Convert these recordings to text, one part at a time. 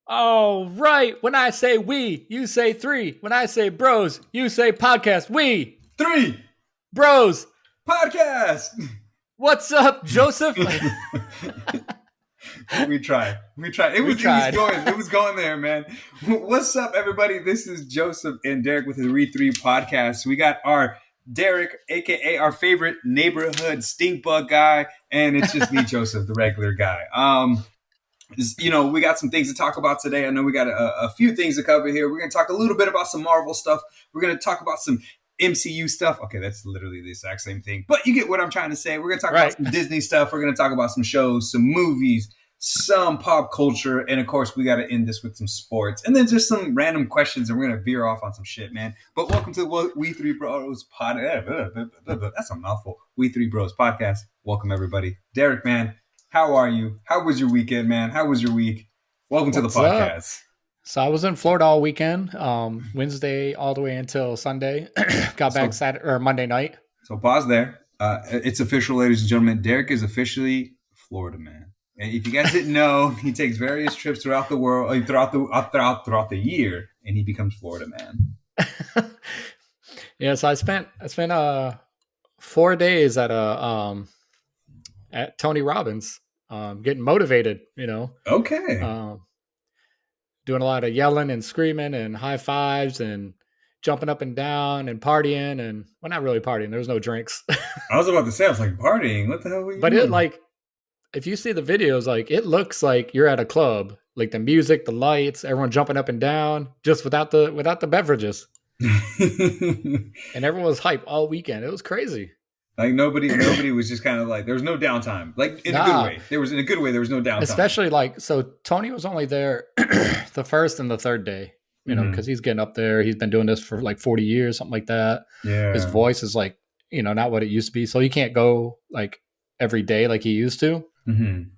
All right. When I say we, you say three. When I say bros, you say podcast. We. Three. Bros. Podcast. What's up, Joseph? We tried. It was going there, man. What's up, everybody? This is Joseph and Derek with the Read 3 podcast. We got our Derek, a.k.a. our favorite neighborhood stink bug guy, and it's just me, Joseph, the regular guy. We got some things to talk about today. I know we got a few things to cover here. We're going to talk a little bit about some Marvel stuff. We're going to talk about some MCU stuff. Okay, that's literally the exact same thing. But you get what I'm trying to say. We're going to talk about some Disney stuff. We're going to talk about some shows, some movies, some pop culture. And, of course, we got to end this with some sports. And then just some random questions, and we're going to veer off on some shit, man. But welcome to the We Three Bros podcast. That's a mouthful. We Three Bros podcast. Welcome, everybody. Derek, man. How are you? How was your weekend, man? How was your week? Welcome to the podcast. So I was in Florida all weekend, Wednesday all the way until Sunday. Got back Saturday or Monday night. So pause there. It's official, ladies and gentlemen. Derek is officially Florida man. And if you guys didn't know, he takes various trips throughout the world, throughout the year, and he becomes Florida man. Yeah. So I spent 4 days at Tony Robbins, getting motivated, Okay. Doing a lot of yelling and screaming and high fives and jumping up and down and partying and, well, not really partying. There was no drinks. I was about to say, I was like, partying. What the hell were you doing? But it, like, if you see the videos, like, it looks like you're at a club, like the music, the lights, everyone jumping up and down, just without the beverages. And everyone was hype all weekend. It was crazy. Like nobody was just kind of like, there was no downtime. Like in a good way. There was no downtime. Especially so Tony was only there the first and the third day, because he's getting up there. He's been doing this for like 40 years, something like that. Yeah. His voice is like, not what it used to be. So he can't go like every day like he used to. Mm-hmm.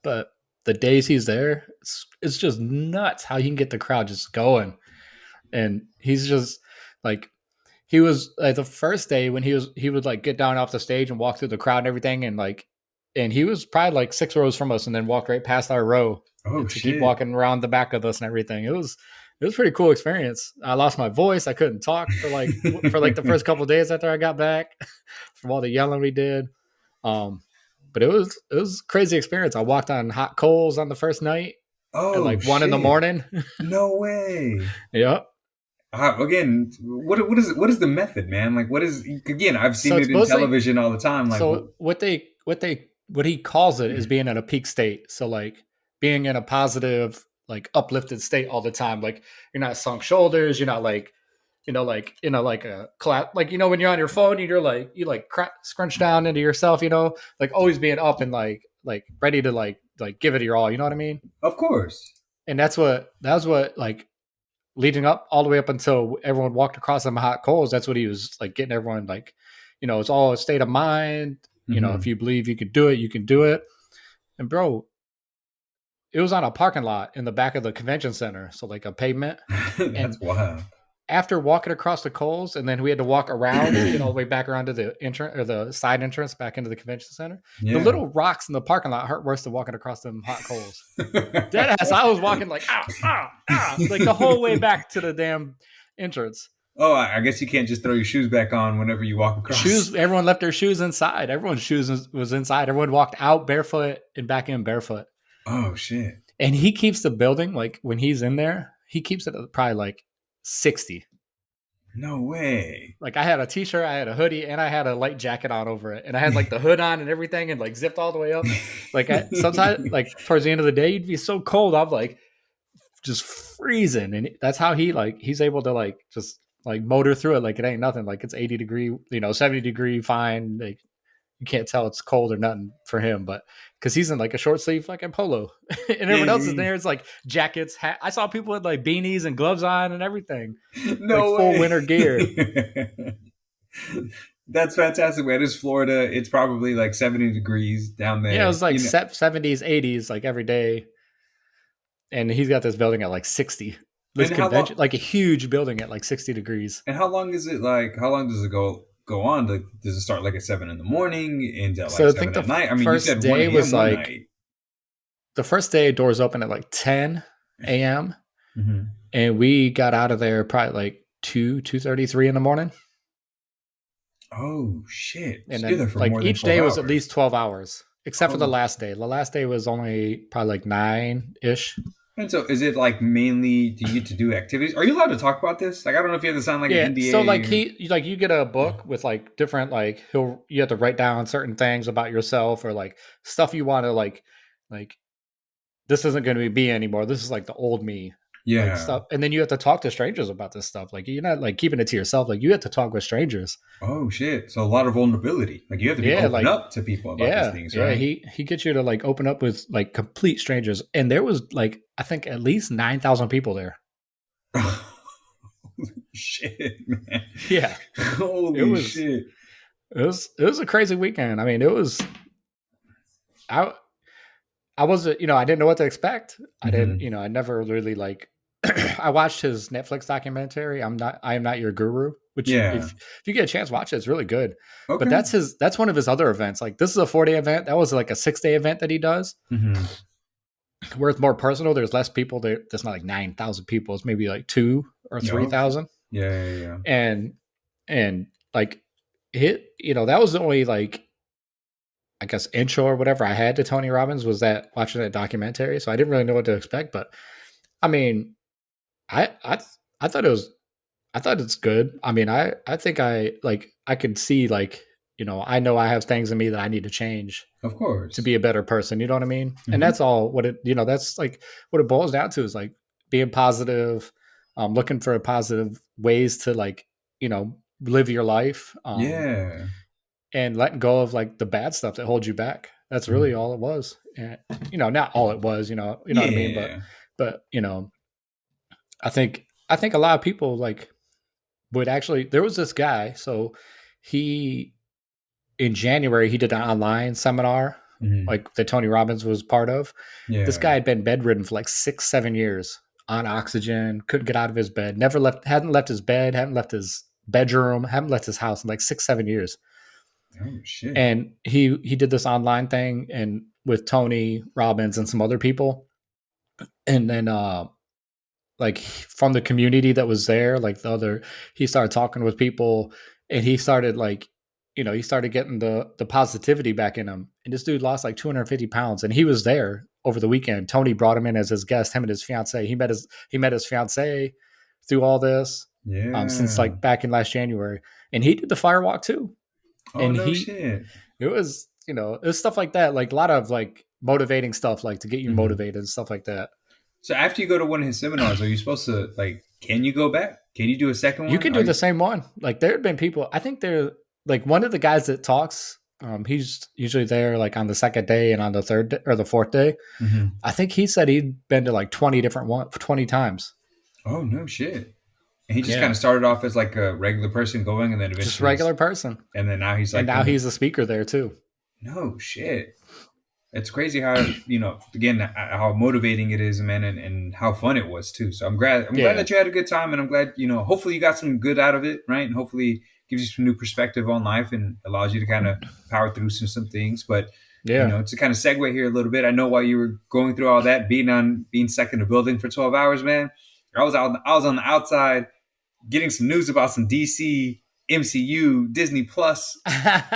But the days he's there, it's just nuts how he can get the crowd just going. And he's just like, he was like the first day when he would like get down off the stage and walk through the crowd and everything. And he was probably like 6 rows from us and then walked right past our row. Oh, to keep walking around the back of us and everything. It was a pretty cool experience. I lost my voice. I couldn't talk for the first couple of days after I got back from all the yelling we did. But it was a crazy experience. I walked on hot coals on the first night at like 1 a.m. No way. Yep. Again, what is the method, man? Like, what is, again, I've seen it in television all the time. Like, so what he calls it is being in a peak state. So like being in a positive, like uplifted state all the time. Like you're not sunk shoulders. You're not like, like in a, like a clap, like, when you're on your phone, you scrunch down into yourself, like always being up and like ready to like give it your all. You know what I mean? Of course. And that was what like, leading up all the way up until everyone walked across some hot coals. That's what he was like getting everyone like, it's all a state of mind. If you believe you could do it, you can do it. And bro, it was on a parking lot in the back of the convention center. So like a pavement. That's wild. After walking across the coals, and then we had to walk around, all the way back around to the entrance or the side entrance back into the convention center. Yeah. The little rocks in the parking lot hurt worse than walking across them hot coals. Deadass, I was walking like, like the whole way back to the damn entrance. Oh, I guess you can't just throw your shoes back on whenever you walk across. Shoes. Everyone left their shoes inside. Everyone's shoes was inside. Everyone walked out barefoot and back in barefoot. Oh, shit. And he keeps the building, like when he's in there, he keeps it at probably like 60. No way. Like I had a t-shirt, I had a hoodie, and I had a light jacket on over it. And I had like the hood on and everything and like zipped all the way up. Like sometimes like towards the end of the day, you'd be so cold. I'm like just freezing. And that's how he's able to like just like motor through it like it ain't nothing. Like it's 80 degree, 70 degree fine. Like you can't tell it's cold or nothing for him, but because he's in like a short sleeve fucking polo, and everyone else is there. It's like jackets, hat. I saw people with like beanies and gloves on and everything. No like way. Full winter gear. That's fantastic, man. It's Florida. It's probably like 70 degrees down there. Yeah, it was like 70s, 80s, like every day. And he's got this building at like 60. This convention, like a huge building at like 60 degrees. And how long is it like? How long does it go go on? Like, does it start like at 7 in the morning, ends at like So I think 7 the at night? I mean, you first said 1 day a.m. was one like night. the first day doors open at like 10 a.m. Mm-hmm. and we got out of there probably like 2:33 in the morning. Oh shit! And So you're there then for like more than each 12 day was at hours. least 12 hours, except for the Oh. last day. The last day was only probably like 9-ish. And so, is it like mainly? Do you get to do activities? Are you allowed to talk about this? Like, I don't know if you have to sign like an Yeah. So like NDA. you get a book with like different like you have to write down certain things about yourself or like stuff you want to like this isn't going to be me anymore. This is like the old me. Like Yeah. stuff, and then you have to talk to strangers about this stuff. Like you're not like keeping it to yourself. Like you have to talk with strangers. Oh shit! So a lot of vulnerability. Like you have to be Yeah, open like up to people about these things, yeah. right? He gets you to like open up with like complete strangers, and there was like I think at least 9,000 people there. Holy shit, man! Yeah, Holy shit! it was a crazy weekend. I mean, it was I I wasn't I didn't know what to expect. I Mm-hmm. didn't I never really like. I watched his Netflix documentary. I am not your guru, which Yeah. if you get a chance, watch it. It's really good. Okay. But that's one of his other events. Like this is a 4-day event. That was like a 6-day event that he does. Mm-hmm. Where it's more personal. There's less people there. There's not like 9,000 people. It's maybe like 2 or 3,000. Yeah. And like that was the only like I guess intro or whatever I had to Tony Robbins was that watching that documentary. So I didn't really know what to expect. But I mean, I I thought it's good. I mean, I think I could see like I know I have things in me that I need to change Of course. to be a better person. You know what I mean? Mm-hmm. And that's all what it that's like what it boils down to is like being positive, looking for positive ways to like live your life. Yeah. And letting go of like the bad stuff that holds you back. That's really all it was. And not all it was. You know what I mean? But I think a lot of people like would actually. There was this guy. So he in January he did an online seminar like that Tony Robbins was part of. Yeah. This guy had been bedridden for like 6-7 years on oxygen, couldn't get out of his bed, hadn't left his bed, hadn't left his bedroom, hadn't left his house in like 6-7 years. Oh shit! And he did this online thing and with Tony Robbins and some other people, and then like from the community that was there, like he started talking with people, and he started like he started getting the positivity back in him. And this dude lost like 250 pounds, and he was there over the weekend. Tony brought him in as his guest. Him and his fiance. He met his fiance through all this. Yeah. Since like back in last January, and he did the fire walk too. Oh, and no shit. It was, it was stuff like that, like a lot of like motivating stuff, like to get you motivated and stuff like that. So after you go to one of his seminars, are you supposed to like? Can you go back? Can you do a second one? You can do the same one. Like there had been people. I think they're like one of the guys that talks. He's usually there like on the second day and on the third day, or the fourth day. Mm-hmm. I think he said he'd been to like 20 times. Oh no shit! And he just kind of started off as like a regular person going, and then eventually just regular person. And then now he's like, and now he's a speaker there too. No shit. It's crazy how again how motivating it is, man, and how fun it was too. So I'm glad that you had a good time, and I'm glad hopefully you got some good out of it, right? And hopefully gives you some new perspective on life and allows you to kind of power through some things. But to kind of segue here a little bit, I know while you were going through all that, being stuck in a building for 12 hours, man, I was on the outside getting some news about some DC, MCU, Disney Plus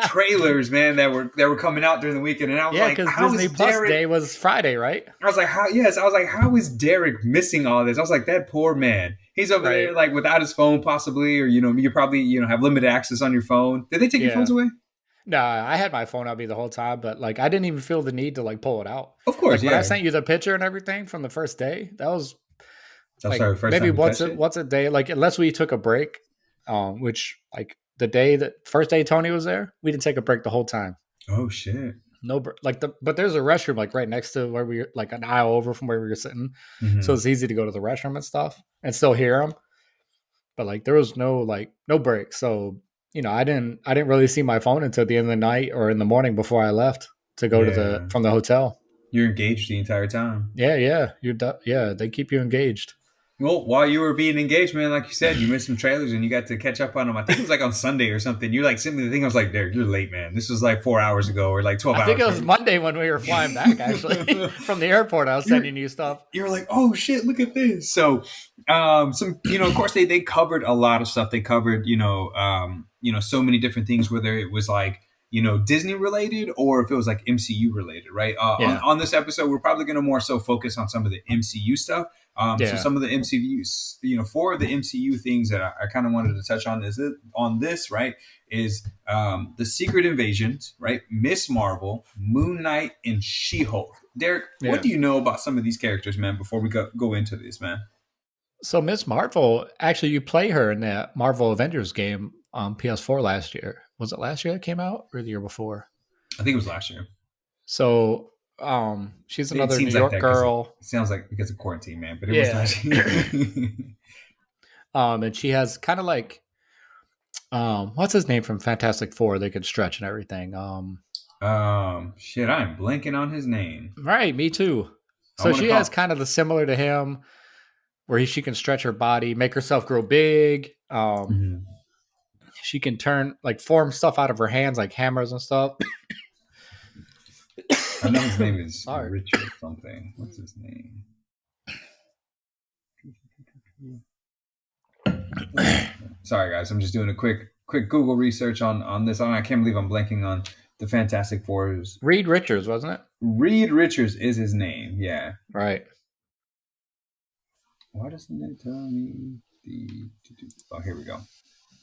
trailers, man, that were coming out during the weekend, and I was like, "How Disney is Plus Derek?" Day was Friday, right? I was like, "How?" Yes, I was like, "How is Derek missing all this?" I was like, "That poor man. He's over there like without his phone, possibly, or you probably have limited access on your phone. Did they take your phones away?" No, I had my phone on me the whole time, but like I didn't even feel the need to like pull it out. Of course, when I sent you the picture and everything from the first day, that was like, first maybe time once a day, like unless we took a break, which like the day first day Tony was there, we didn't take a break the whole time. Oh shit! No, but there's a restroom like right next to where we were, like an aisle over from where we were sitting, so it's easy to go to the restroom and stuff and still hear them. But like there was no break, so I didn't really see my phone until the end of the night or in the morning before I left to go to from the hotel. You're engaged the entire time. Yeah, they keep you engaged. Well, while you were being engaged, man, like you said, you missed some trailers and you got to catch up on them. I think it was like on Sunday or something. You like sent me the thing. I was like, Derek, you're late, man. This was like 4 hours ago or like 12 I think hours it was ago. Monday when we were flying back, actually, from the airport. I was sending you stuff. You're like, oh shit, look at this. So, some, of course they covered a lot of stuff. They covered, so many different things, whether it was like, Disney related or if it was like MCU related, right? On this episode, we're probably going to more so focus on some of the MCU stuff. So some of the MCUs, 4 of the MCU things that I kind of wanted to touch on right, is the Secret Invasions, right? Miss Marvel, Moon Knight, and She-Hulk. Derek, what do you know about some of these characters, man, before we go into this, man? So Miss Marvel, actually, you play her in that Marvel Avengers game on PS4 last year. Was it last year that came out or the year before? I think it was last year. So she's another New York girl. It sounds like because of quarantine, man, but it was last year. And she has kind of like, what's his name from Fantastic Four? They could stretch and everything. Shit, I'm blanking on his name. Right, me too. So she has kind of the similar to him, where she can stretch her body, make herself grow big. She can form stuff out of her hands, like hammers and stuff. I know his name is Richard something. What's his name? Sorry, guys. I'm just doing a quick Google research on this. I can't believe I'm blanking on the Fantastic Fours. Reed Richards, wasn't it? Reed Richards is his name. Yeah. Right. Why doesn't it tell me Oh, here we go.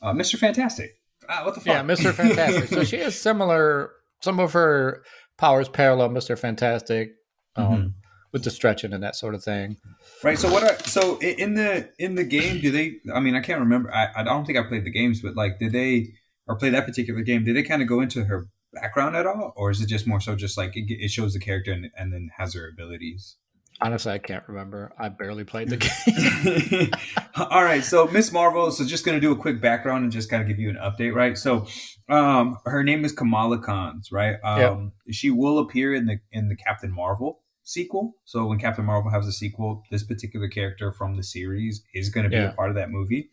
Mr. Fantastic. What the fuck? Yeah, Mr. Fantastic. So she has similar. Some of her powers parallel Mr. Fantastic, with the stretching and that sort of thing. Right. So in the game, do they? I mean, I can't remember. I don't think I played the games, but like, did they or play that particular game? Did they kind of go into her background at all, or is it just more so just like it shows the character and then has her abilities? Honestly, I can't remember. I barely played the game. All right, so Miss Marvel. So just going to do a quick background and just kind of give you an update, right? So, her name is Kamala Khan, right? She will appear in the Captain Marvel sequel. So when Captain Marvel has a sequel, this particular character from the series is going to be a part of that movie.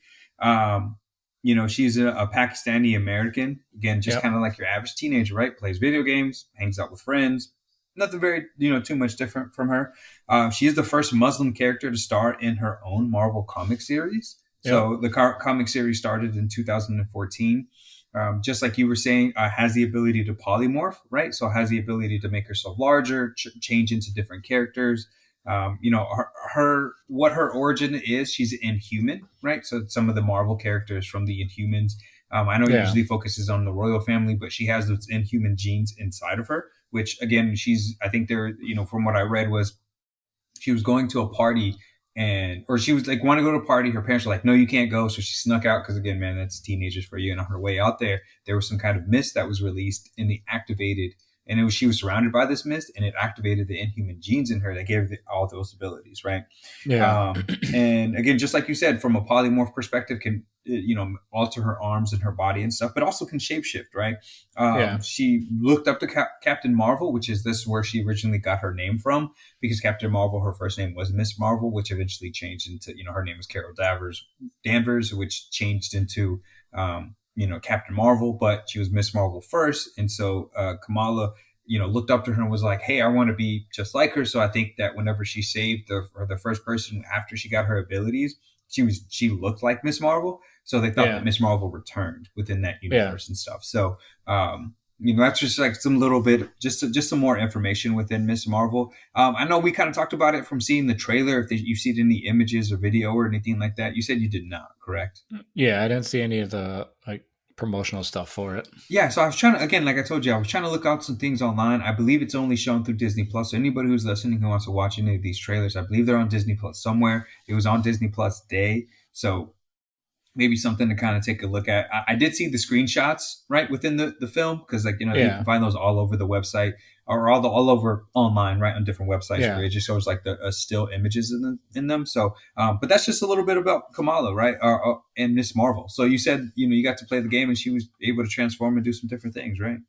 She's a Pakistani American. Again, just kind of like your average teenager, right? Plays video games, hangs out with friends. Nothing very, too much different from her. She is the first Muslim character to star in her own Marvel comic series. So the comic series started in 2014. Just like you were saying, has the ability to polymorph, right? So has the ability to make herself larger, change into different characters. What her origin is, she's Inhuman, right? So some of the Marvel characters from the Inhumans. I know it usually focuses on the royal family, but she has those Inhuman genes inside of her, which again, I think they're, from what I read was she was going to a party or she was like, want to go to a party. Her parents were like, no, you can't go. So she snuck out. Cause again, man, that's teenagers for you. And on her way out there was some kind of mist that was released and they activated. And she was surrounded by this mist, and it activated the Inhuman genes in her that gave her all those abilities, right? Yeah. And again, just like you said, from a polymorph perspective, can alter her arms and her body and stuff, but also can shapeshift, right? She looked up to Captain Marvel, which is where she originally got her name from, because Captain Marvel, her first name was Miss Marvel, which eventually changed into, her name was Carol Danvers, which changed into Captain Marvel, but she was Miss Marvel first. And so Kamala, looked up to her and was like, hey, I want to be just like her. So I think that whenever she saved the first person after she got her abilities, she looked like Miss Marvel. So they thought that Miss Marvel returned within that universe and stuff. So, that's just like some little bit, just some more information within Miss Marvel. I know we kind of talked about it from seeing the trailer. If you've seen any images or video or anything like that, you said you did not, correct? Yeah, I didn't see any of the promotional stuff for it. Yeah, so I was trying to, again, like I told you, I was trying to look out some things online. I believe it's only shown through Disney Plus. So anybody who's listening who wants to watch any of these trailers, I believe they're on Disney Plus somewhere. It was on Disney Plus Day. So maybe something to kind of take a look at. I did see the screenshots right within the film, because you can find those all over the website or all over online, right, on different websites. Where it just shows like the still images in them. So, but that's just a little bit about Kamala, right, and Miss Marvel. So you said you got to play the game and she was able to transform and do some different things, right?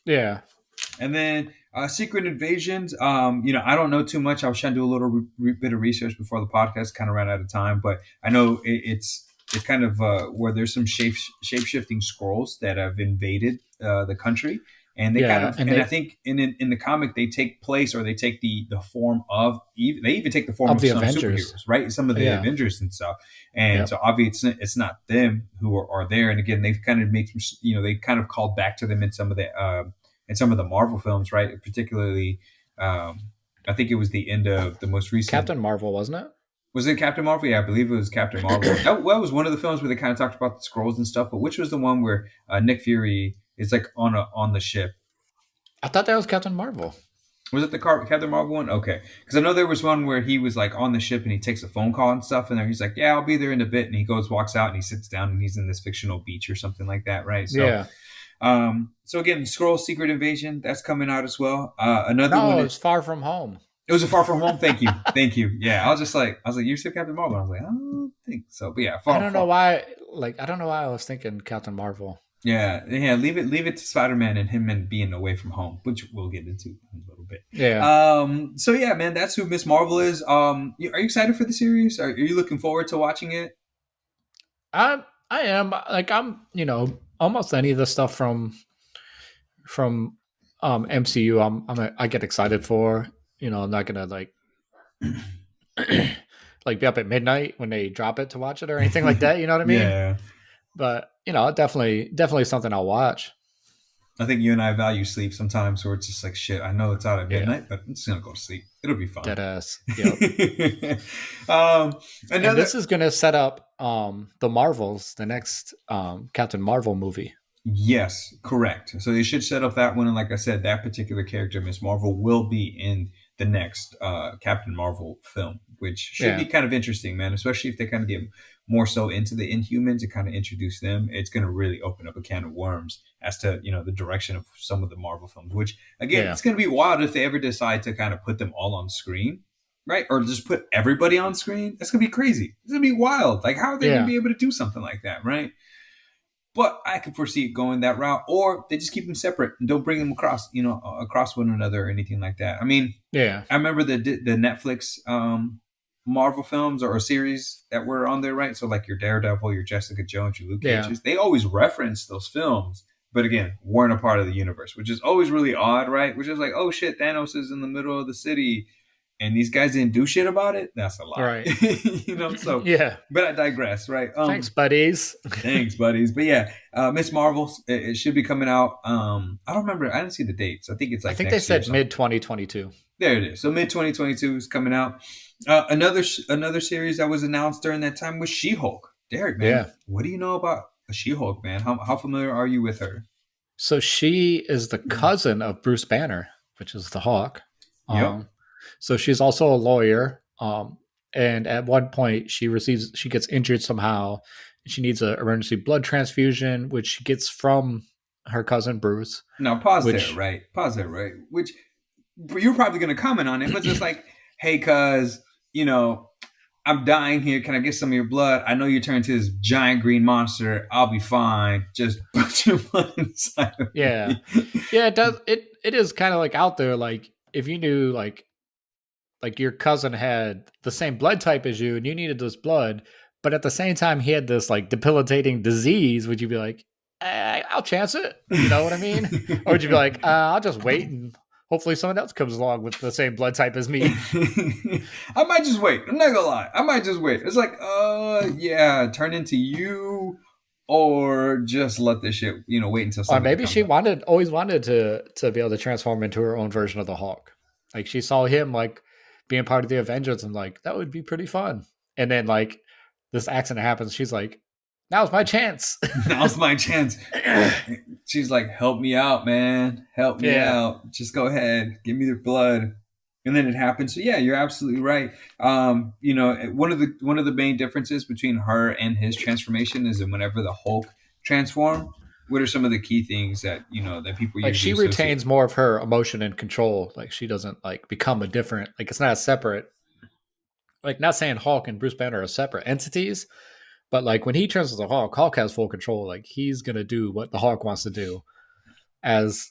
Yeah. And then Secret Invasions. I don't know too much. I was trying to do a little bit of research before the podcast. Kind of ran out of time, but I know it's kind of where there's some shape shifting scrolls that have invaded the country, and they kind of I think in the comic they take place, or they take the form of they even take the form of some Avengers. superheroes, right? Some of the Avengers and stuff. And so obviously it's not them who are there. And again, they've kind of made some, they kind of called back to them in some of the Marvel films, right? Particularly, I think it was the end of the most recent Captain Marvel, wasn't it? Was it Captain Marvel? Yeah, I believe it was Captain Marvel. that was one of the films where they kind of talked about the scrolls and stuff. But which was the one where Nick Fury is like on the ship? I thought that was Captain Marvel. Was it the Captain Marvel one? Okay, because I know there was one where he was like on the ship and he takes a phone call and stuff, and he's like, "Yeah, I'll be there in a bit," and he walks out, and he sits down, and he's in this fictional beach or something like that, right? So, yeah. So again, Skrull Secret Invasion, that's coming out as well. Another one. It's Far From Home. It was a Far From Home. Thank you. Yeah, I was like, you said Captain Marvel. I was like, I don't think so. But yeah, I don't know why I was thinking Captain Marvel. Yeah. Leave it to Spider-Man and him and being away from home, which we'll get into in a little bit. Yeah. So yeah, man, that's who Miss Marvel is. Are you excited for the series? Are you looking forward to watching it? I am. Like, I'm. Almost any of the stuff from MCU, I get excited for. I'm not gonna like be up at midnight when they drop it to watch it or anything like that. You know what I mean? Yeah. But definitely something I'll watch. I think you and I value sleep sometimes, so it's just like, shit, I know it's out at midnight, but I'm just gonna go to sleep. It'll be fun. Deadass. Yep. And this is gonna set up the Marvels, the next Captain Marvel movie. Yes, correct. So they should set up that one, and like I said, that particular character, Miss Marvel, will be in the next Captain Marvel film, which should be kind of interesting, man. Especially if they kind of get more so into the Inhumans and kind of introduce them. It's going to really open up a can of worms as to the direction of some of the Marvel films. Which again, it's going to be wild if they ever decide to kind of put them all on screen, right? Or just put everybody on screen. That's going to be crazy. It's going to be wild. Like, how are they going to be able to do something like that, right? But I can foresee it going that route, or they just keep them separate and don't bring them across one another or anything like that. I mean, I remember the Netflix Marvel films or series that were on there, right? So like your Daredevil, your Jessica Jones, your Luke Cages, they always reference those films, but again, weren't a part of the universe, which is always really odd, right? Which is like, oh shit, Thanos is in the middle of the city, and these guys didn't do shit about it. That's a lie, right? So But I digress, right? Thanks, buddies. Thanks, buddies. But yeah, Miss Marvel, it should be coming out. I don't remember. I didn't see the dates. I think it's like I think they said mid 2022. There it is. So mid 2022 is coming out. Another series that was announced during that time was She-Hulk. Derek, man, what do you know about She-Hulk, man? How familiar are you with her? So she is the cousin of Bruce Banner, which is the Hawk. So she's also a lawyer. And at one point she gets injured somehow. She needs an emergency blood transfusion, which she gets from her cousin Bruce. Now pause there, right? Which you're probably going to comment on it, but just like, hey, cuz, I'm dying here. Can I get some of your blood? I know you turned to this giant green monster. I'll be fine. Just put your blood inside of me. Yeah, it does. It is kind of like out there. Like if you knew like your cousin had the same blood type as you and you needed this blood, but at the same time he had this like debilitating disease, would you be like, I'll chance it? You know what I mean? Or would you be like, I'll just wait and hopefully someone else comes along with the same blood type as me? I might just wait. I'm not gonna lie. I might just wait. It's like, turn into you, or just let this shit, wait until something. Or maybe she always wanted to be able to transform into her own version of the Hulk. Like she saw him like being part of the Avengers and like, that would be pretty fun. And then like this accident happens. She's like, now's my chance. Now's my chance. She's like, help me out, man. Help me out. Just go ahead. Give me the blood. And then it happens. So yeah, you're absolutely right. One of the main differences between her and his transformation is that whenever the Hulk transform, what are some of the key things that that people like? She retains more of her emotion and control. Like she doesn't like become a different. Like it's not a separate. Like not saying Hulk and Bruce Banner are separate entities, but like when he turns into Hulk, Hulk has full control. Like he's gonna do what the Hulk wants to do, as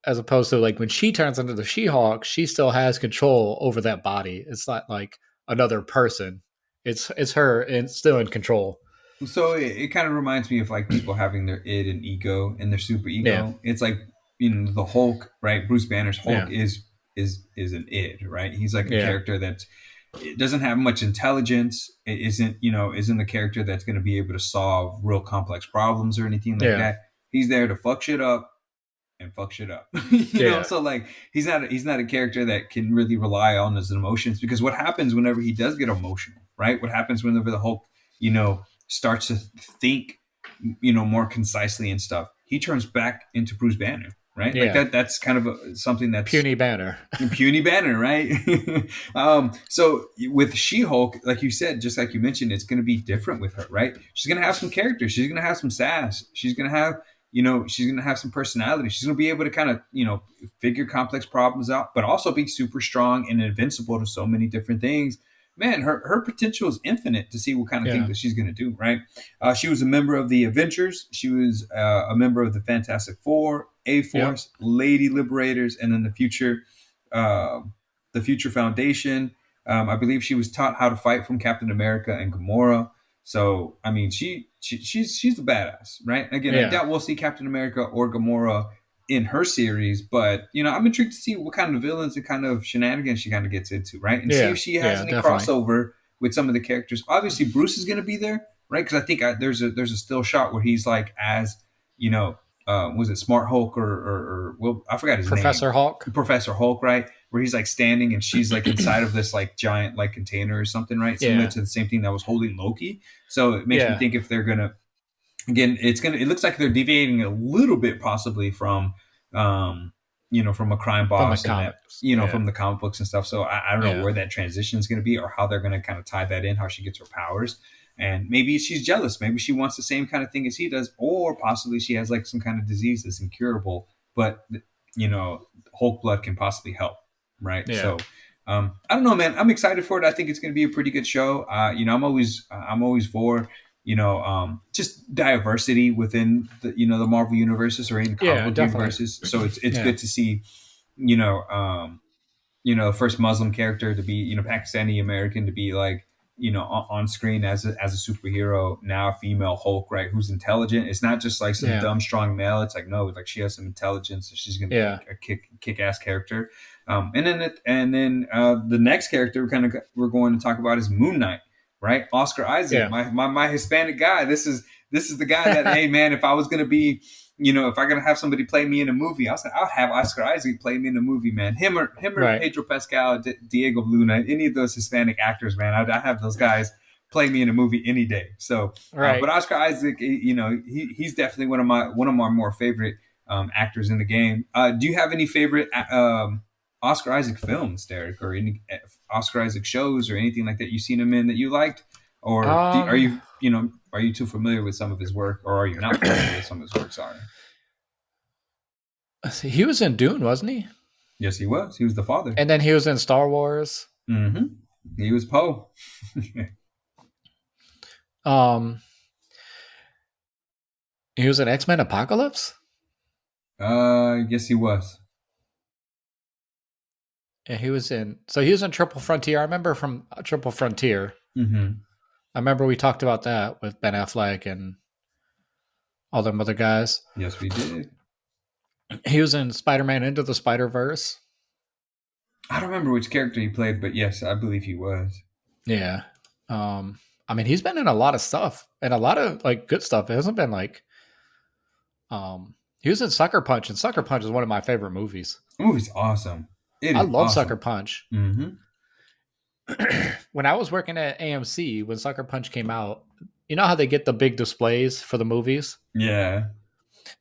as opposed to like when she turns into the She-Hulk, she still has control over that body. It's not like another person. It's her and still in control. So it kind of reminds me of like people having their id and ego and their super Yeah. ego. It's like, the Hulk, right? Bruce Banner's Hulk Yeah. is an id, right? He's like a Yeah. character that it doesn't have much intelligence. It isn't a character that's going to be able to solve real complex problems or anything like Yeah. that. He's there to fuck shit up and fuck shit up. you know, Yeah. so like he's not a character that can really rely on his emotions, because what happens whenever he does get emotional, right? What happens whenever the Hulk, starts to think, more concisely and stuff, he turns back into Bruce Banner, right? Yeah. Like that's kind of something that's Puny Banner. Puny Banner, right? So with She-Hulk, like you said, just like you mentioned, it's going to be different with her, right? She's going to have some character. She's going to have some sass. She's going to have, she's going to have some personality. She's going to be able to kind of, figure complex problems out, but also be super strong and invincible to so many different things. Man, her potential is infinite to see what kind of things that she's going to do, right? She was a member of the Avengers. She was a member of the Fantastic Four, A-Force, Lady Liberators, and then the Future Foundation. I believe she was taught how to fight from Captain America and Gamora. So, I mean, she's the badass, right? Again, I doubt we'll see Captain America or Gamora in her series, but I'm intrigued to see what kind of villains and kind of shenanigans she kind of gets into, right? And see if she has any crossover with some of the characters. Obviously, Bruce is going to be there, right? Because I think there's a still shot where he's like as was it Smart Hulk or well, I forgot his Professor name. Hulk. Professor Hulk, right? Where he's like standing and she's like inside of this like giant like container or something, right? Similar to the same thing that was holding Loki. So it makes me think if they're gonna. Again, it looks like they're deviating a little bit possibly from, from a crime boss from and from the comic books and stuff. So I don't know where that transition is going to be or how they're going to kind of tie that in, how she gets her powers. And maybe she's jealous. Maybe she wants the same kind of thing as he does, or possibly she has like some kind of disease that's incurable, but Hulk blood can possibly help. Right. Yeah. So, I don't know, man, I'm excited for it. I think it's going to be a pretty good show. I'm always for, just diversity within the the Marvel universes or in comic book universes. So it's good to see, first Muslim character to be, Pakistani American to be like, on screen as a superhero. Now a female Hulk, right? Who's intelligent. It's not just like some dumb, strong male. It's like, no, like she has some intelligence. And she's going to be a kick-ass character. And then the next character we're going to talk about is Moon Knight. Right, Oscar Isaac, my Hispanic guy. This is the guy that hey man, if I was gonna be, if I'm gonna have somebody play me in a movie, I'll have Oscar Isaac play me in a movie, man. Him or Pedro Pascal, Diego Luna, any of those Hispanic actors, man. I have those guys play me in a movie any day. So, but Oscar Isaac, he's definitely one of my more favorite actors in the game. Do you have any favorite Oscar Isaac films, Derek, or any Oscar Isaac shows or anything like that you've seen him in that you liked, or are you too familiar with some of his work, or are you not familiar with some of his work? Sorry. He was in Dune, wasn't he? Yes, he was. He was the father, and then he was in Star Wars. Mm-hmm. He was Poe. He was in X-Men Apocalypse. Yes, he was. And he was in Triple Frontier. I remember from Triple Frontier. Mm-hmm. I remember we talked about that with Ben Affleck and all them other guys. Yes, we did. He was in Spider-Man Into the Spider-Verse. I don't remember which character he played, but yes, I believe he was. Yeah. I mean, he's been in a lot of stuff and a lot of like good stuff. It hasn't been like, he was in Sucker Punch, and Sucker Punch is one of my favorite movies. The movie's awesome. I love Sucker Punch. Mm-hmm. When I was working at AMC, when Sucker Punch came out, you know how they get the big displays for the movies? Yeah.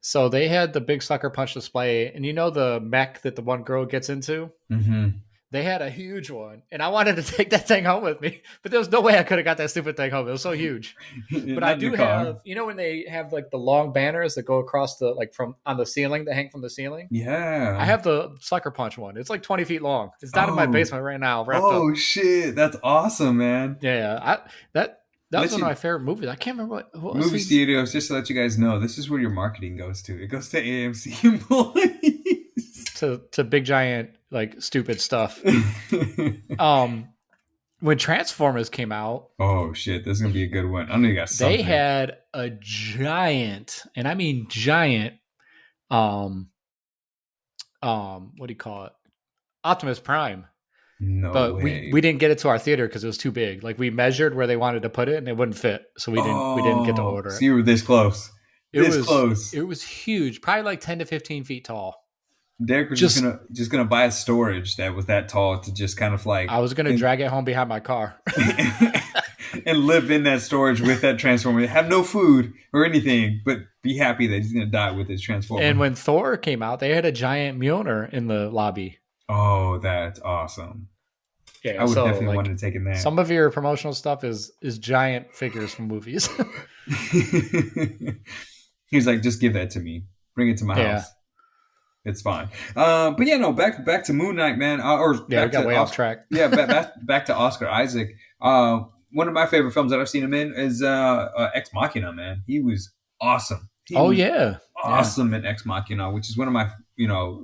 So they had the big Sucker Punch display, and you know the mech that the one girl gets into? Mm-hmm. They had a huge one, and I wanted to take that thing home with me, but there was no way I could have got that stupid thing home. It was so huge. But I do have, when they have like the long banners that go across the, like from on the ceiling, that hang from the ceiling. Yeah. I have the Sucker Punch one. It's like 20 feet long. It's down in my basement right now. Wrapped up. Shit. That's awesome, man. Yeah. That was one of my favorite movies. I can't remember what movie studios. Just to let you guys know, this is where your marketing goes to. It goes to AMC employees. to big giant like stupid stuff. When Transformers came out, oh shit, this is gonna be a good one. I know you got they something. had a giant, and I mean giant, um, what do you call it? Optimus Prime. No But we way. we didn't get it to our theater because it was too big. Like we measured where they wanted to put it and it wouldn't fit, so we didn't get to Oh, order so it. you were this close. It This was close. it was huge, probably like 10 to 15 feet tall. Derek was Just just gonna buy a storage that was that tall to just kind of like I was gonna drag it home behind my car. and live in that storage with that transformer. Have no food or anything, but be happy that he's gonna die with his transformer. And when Thor came out, they had a giant Mjolnir in the lobby. Oh, that's awesome. Yeah, I would so definitely like want to take in that. some of your promotional stuff is giant figures from movies. He's like, just give that to me. Bring it to my Yeah. house. It's fine. But yeah, no, back to Moon Knight, man. Or Yeah, we back got to way off track. Yeah, back to Oscar Isaac. One of my favorite films that I've seen him in is Ex Machina, man. He was awesome. He was Yeah. awesome in Ex Machina, which is one of my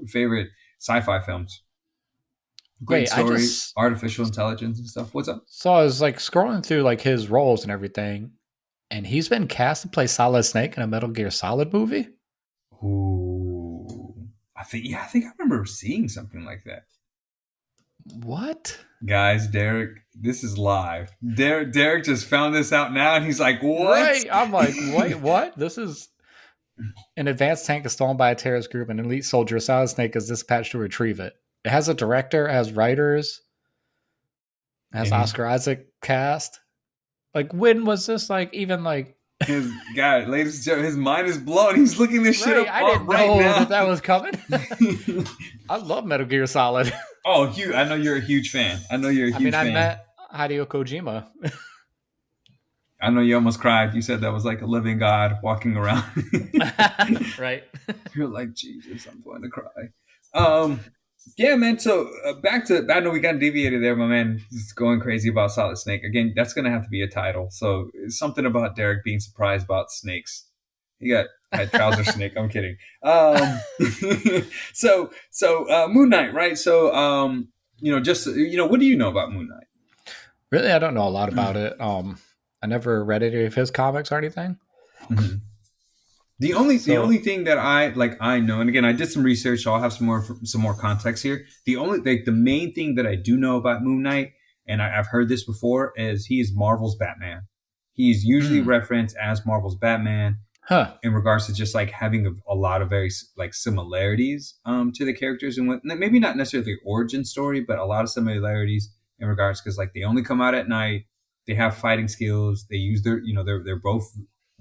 favorite sci-fi films. Great Wait, story, artificial intelligence and stuff. What's up? So I was like scrolling through like his roles and everything, and he's been cast to play Solid Snake in a Metal Gear Solid movie. Ooh, I think I remember seeing something like that. What? Guys, Derek, this is live. Derek just found this out now, and he's like, "What?" Right. I'm like, wait, what? This is an advanced tank is stolen by a terrorist group. An elite soldier, Solid Snake, is dispatched to retrieve it. It has a director, it has writers, it has Oscar Isaac cast. Like, when was this? Like, even like his guy, ladies and gentlemen, his mind is blown. He's looking this shit up I didn't right know now. that was coming. I love Metal Gear Solid. Oh, I know you're a huge fan. I met Hideo Kojima. I know you almost cried. You said that was like a living God walking around. Right. You're like, Jesus, I'm going to cry. Yeah, man. So back to, I know we got deviated there, my man. He's going crazy about Solid Snake. Again, that's going to have to be a title. So it's something about Derek being surprised about snakes. He had trouser snake. I'm kidding. So Moon Knight, right? So, what do you know about Moon Knight? Really, I don't know a lot about it. I never read any of his comics or anything. Mm-hmm. The only thing that I know, and again, I did some research, so I'll have some more context here. The main thing that I do know about Moon Knight, and I've heard this before, is he is Marvel's Batman. He's usually referenced as Marvel's Batman in regards to just like having a lot of very like similarities to the characters, and maybe not necessarily the origin story, but a lot of similarities in regards, because like they only come out at night, they have fighting skills, they use they're both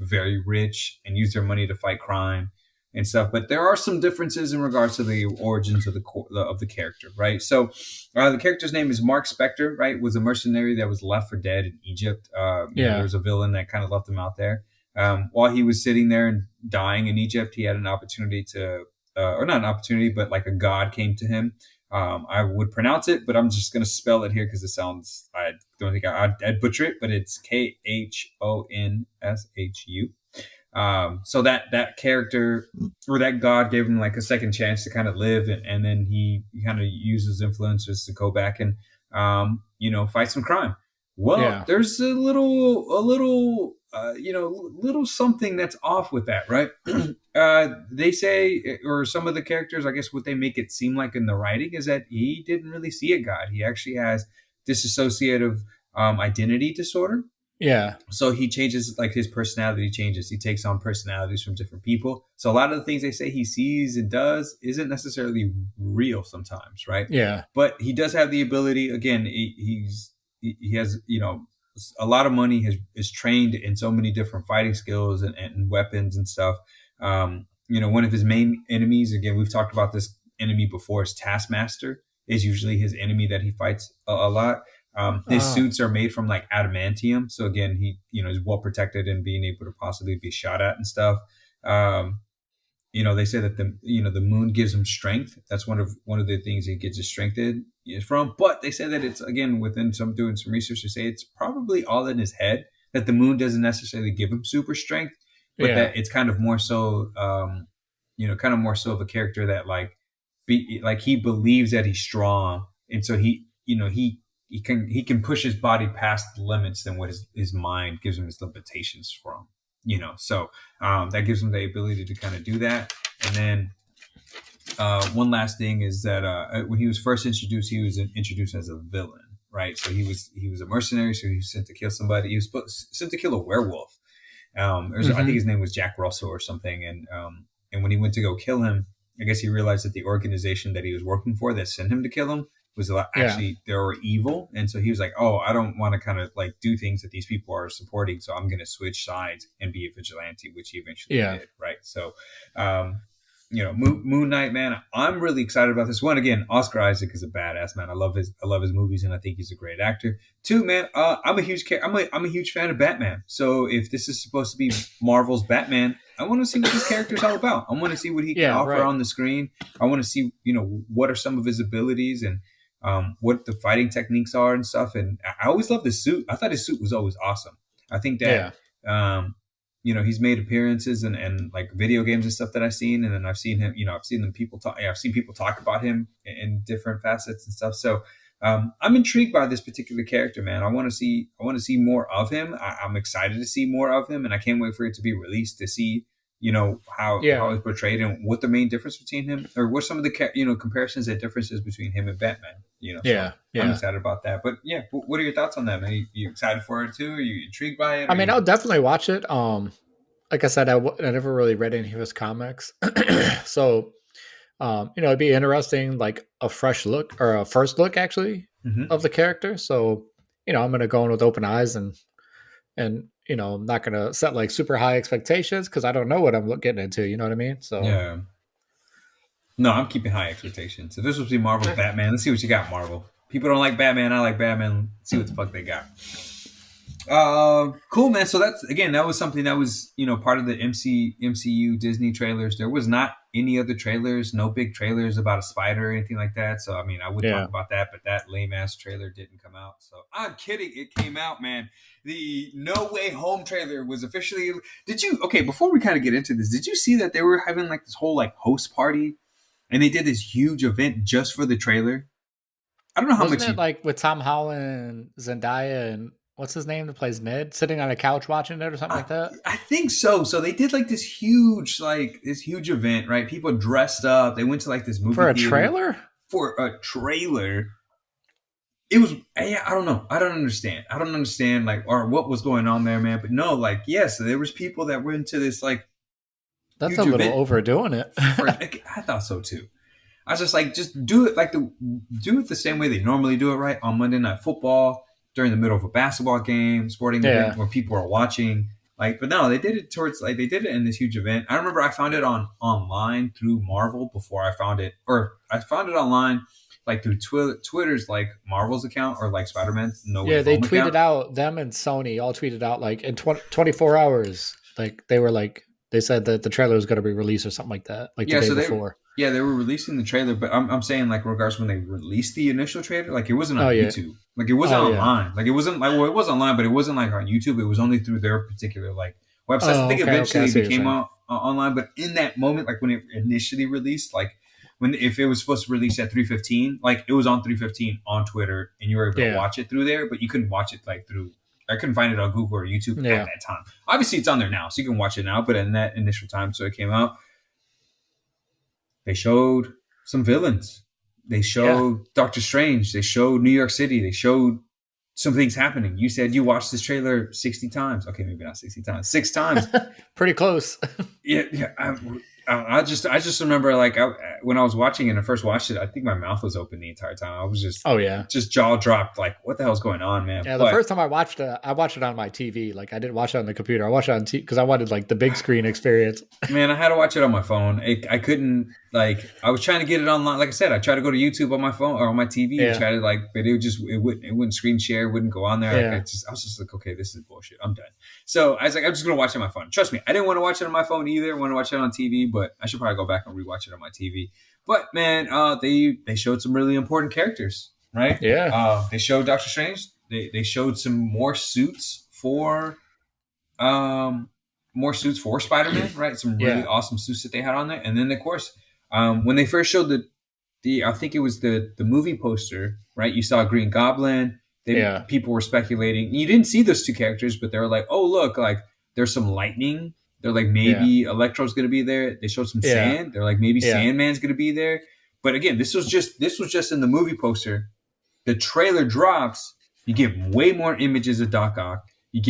very rich and use their money to fight crime and stuff. But there are some differences in regards to the origins of the character, right? So the character's name is Mark Spector, right? Was a mercenary that was left for dead in Egypt. There was a villain that kind of left him out there. While he was sitting there and dying in Egypt, he had an opportunity to, or not an opportunity, but like a god came to him. I would pronounce it, but I'm just going to spell it here because it sounds, I don't think I'd butcher it, but it's Khonshu. So that character or that god gave him like a second chance to kind of live. And then he kind of uses influences to go back and, fight some crime. Well, there's a little something that's off with that, right? They say, or some of the characters, I guess what they make it seem like in the writing is that he didn't really see a god. He actually has dissociative identity disorder. Yeah. So he changes, like his personality changes. He takes on personalities from different people. So a lot of the things they say he sees and does isn't necessarily real sometimes, right? Yeah. But he does have the ability. Again, he has, a lot of money, is trained in so many different fighting skills and weapons and stuff. One of his main enemies, again, we've talked about this enemy before, is Taskmaster, is usually his enemy that he fights a lot. His suits are made from like adamantium. So again, he, is well protected and being able to possibly be shot at and stuff. They say that the moon gives him strength. That's one of the things he gets his strength from. But they say that it's, again, doing some research, to say it's probably all in his head, that the moon doesn't necessarily give him super strength, but that it's kind of more so, kind of more so of a character that like he believes that he's strong, and so he can push his body past the limits than what his mind gives him his limitations from. So that gives him the ability to kind of do that. And then one last thing is that when he was first introduced, he was introduced as a villain, right? So he was a mercenary, so he was sent to kill somebody. He was sent to kill a werewolf. I think his name was Jack Russell or something. And when he went to go kill him, I guess he realized that the organization that he was working for that sent him to kill him was actually they were evil. And so he was like, oh, I don't want to kind of like do things that these people are supporting, so I'm going to switch sides and be a vigilante, which he eventually did, right? So Moon Knight, man, I'm really excited about this one. Again, Oscar Isaac is a badass, man. I love his movies, and I think he's a great actor. Two, man, I'm a huge fan of Batman. So if this is supposed to be Marvel's Batman, I want to see what this character's all about. I want to see what he can offer on the screen. I want to see, what are some of his abilities and what the fighting techniques are and stuff. And I always loved his suit. I thought his suit was always awesome. I think that, he's made appearances and like video games and stuff that I've seen. And then I've seen him, I've seen people talk about him in different facets and stuff. So I'm intrigued by this particular character, man. I want to see more of him. I'm excited to see more of him, and I can't wait for it to be released to see, how it's portrayed and what the main difference between him, or what some of the comparisons and differences between him and Batman. I'm excited about that. But yeah, what are your thoughts on that, man? You excited for it too? Are you intrigued by it? I mean, I'll definitely watch it. Like I said, I never really read any of his comics, so it'd be interesting, like a fresh look or a first look actually of the character. So I'm gonna go in with open eyes and I'm not gonna set like super high expectations because I don't know what I'm getting into. You know what I mean? So yeah. No, I'm keeping high expectations. If this was be Marvel's Batman, let's see what you got, Marvel. People don't like Batman. I like Batman. Let's see what the fuck they got. Cool, man. So that was something that was, part of the MCU Disney trailers. There was not any other trailers, no big trailers about a spider or anything like that. So, I mean, I would talk about that, but that lame ass trailer didn't come out. So I'm kidding. It came out, man. The No Way Home trailer was officially, before we kind of get into this, did you see that they were having like this whole like host party and they did this huge event just for the trailer? I don't know how Wasn't much it like with Tom Holland, Zendaya, and what's his name that plays Ned, sitting on a couch watching it or something like that? I think so. So they did like this huge event, right? People dressed up. They went to like this movie for a theater. trailer. For a trailer. It was, I don't know. I don't understand like, or what was going on there, man. But no, like, yes, there was people that were into this like. That's a little overdoing it. I thought so too. I was just like, just do it do it the same way they normally do it, right? On Monday Night Football, during the middle of a basketball game, sporting event where people are watching. Like, but no, they did it in this huge event. I remember I found it online through Marvel before I found it online like through Twitter's like Marvel's account or like Spider-Man's they tweeted out, them and Sony all tweeted out like in 24 hours. Like they said that the trailer was going to be released or something like that. Like the day before. They were releasing the trailer, but I'm saying like in regards when they released the initial trailer, like it wasn't on YouTube. Like it wasn't online. Like it wasn't like, well, it was online, but it wasn't like on YouTube. It was only through their particular like website. I think eventually it became online, but in that moment, like when it initially released, like if it was supposed to release at 3:15, like it was on 3:15 on Twitter and you were able to watch it through there, but you couldn't watch it like through. I couldn't find it on Google or YouTube at that time. Obviously, it's on there now, so you can watch it now. But in that initial time, so it came out, they showed some villains. They showed Doctor Strange. They showed New York City. They showed some things happening. You said you watched this trailer 60 times. Okay, maybe not 60 times. 6 times. Pretty close. Yeah. I just remember like when I was watching it and I first watched it, I think my mouth was open the entire time. I was just just jaw dropped. Like, what the hell's going on, man? Yeah, the first time I watched it on my TV. Like, I didn't watch it on the computer. I watched it on TV because I wanted like the big screen experience. Man, I had to watch it on my phone. I couldn't like. I was trying to get it online. Like I said, I tried to go to YouTube on my phone or on my TV and try to like, but it wouldn't screen share. It wouldn't go on there. Like, I was just like, okay, this is bullshit. I'm done. So I was like, I'm just gonna watch it on my phone. Trust me, I didn't want to watch it on my phone either. I want to watch it on TV, but I should probably go back and rewatch it on my TV. But man, they showed some really important characters, right? Yeah. They showed Doctor Strange. They showed some more suits for Spider-Man, right? Some really awesome suits that they had on there. And then of course, when they first showed I think it was the movie poster, right? You saw Green Goblin. Yeah. People were speculating. You didn't see those two characters, but they were like, "Oh, look, like there's some lightning." They're like, maybe Electro's going to be there. They showed some sand. They're like, maybe Sandman's going to be there. But again, this was just in the movie poster. The trailer drops. You get way more images of Doc Ock. You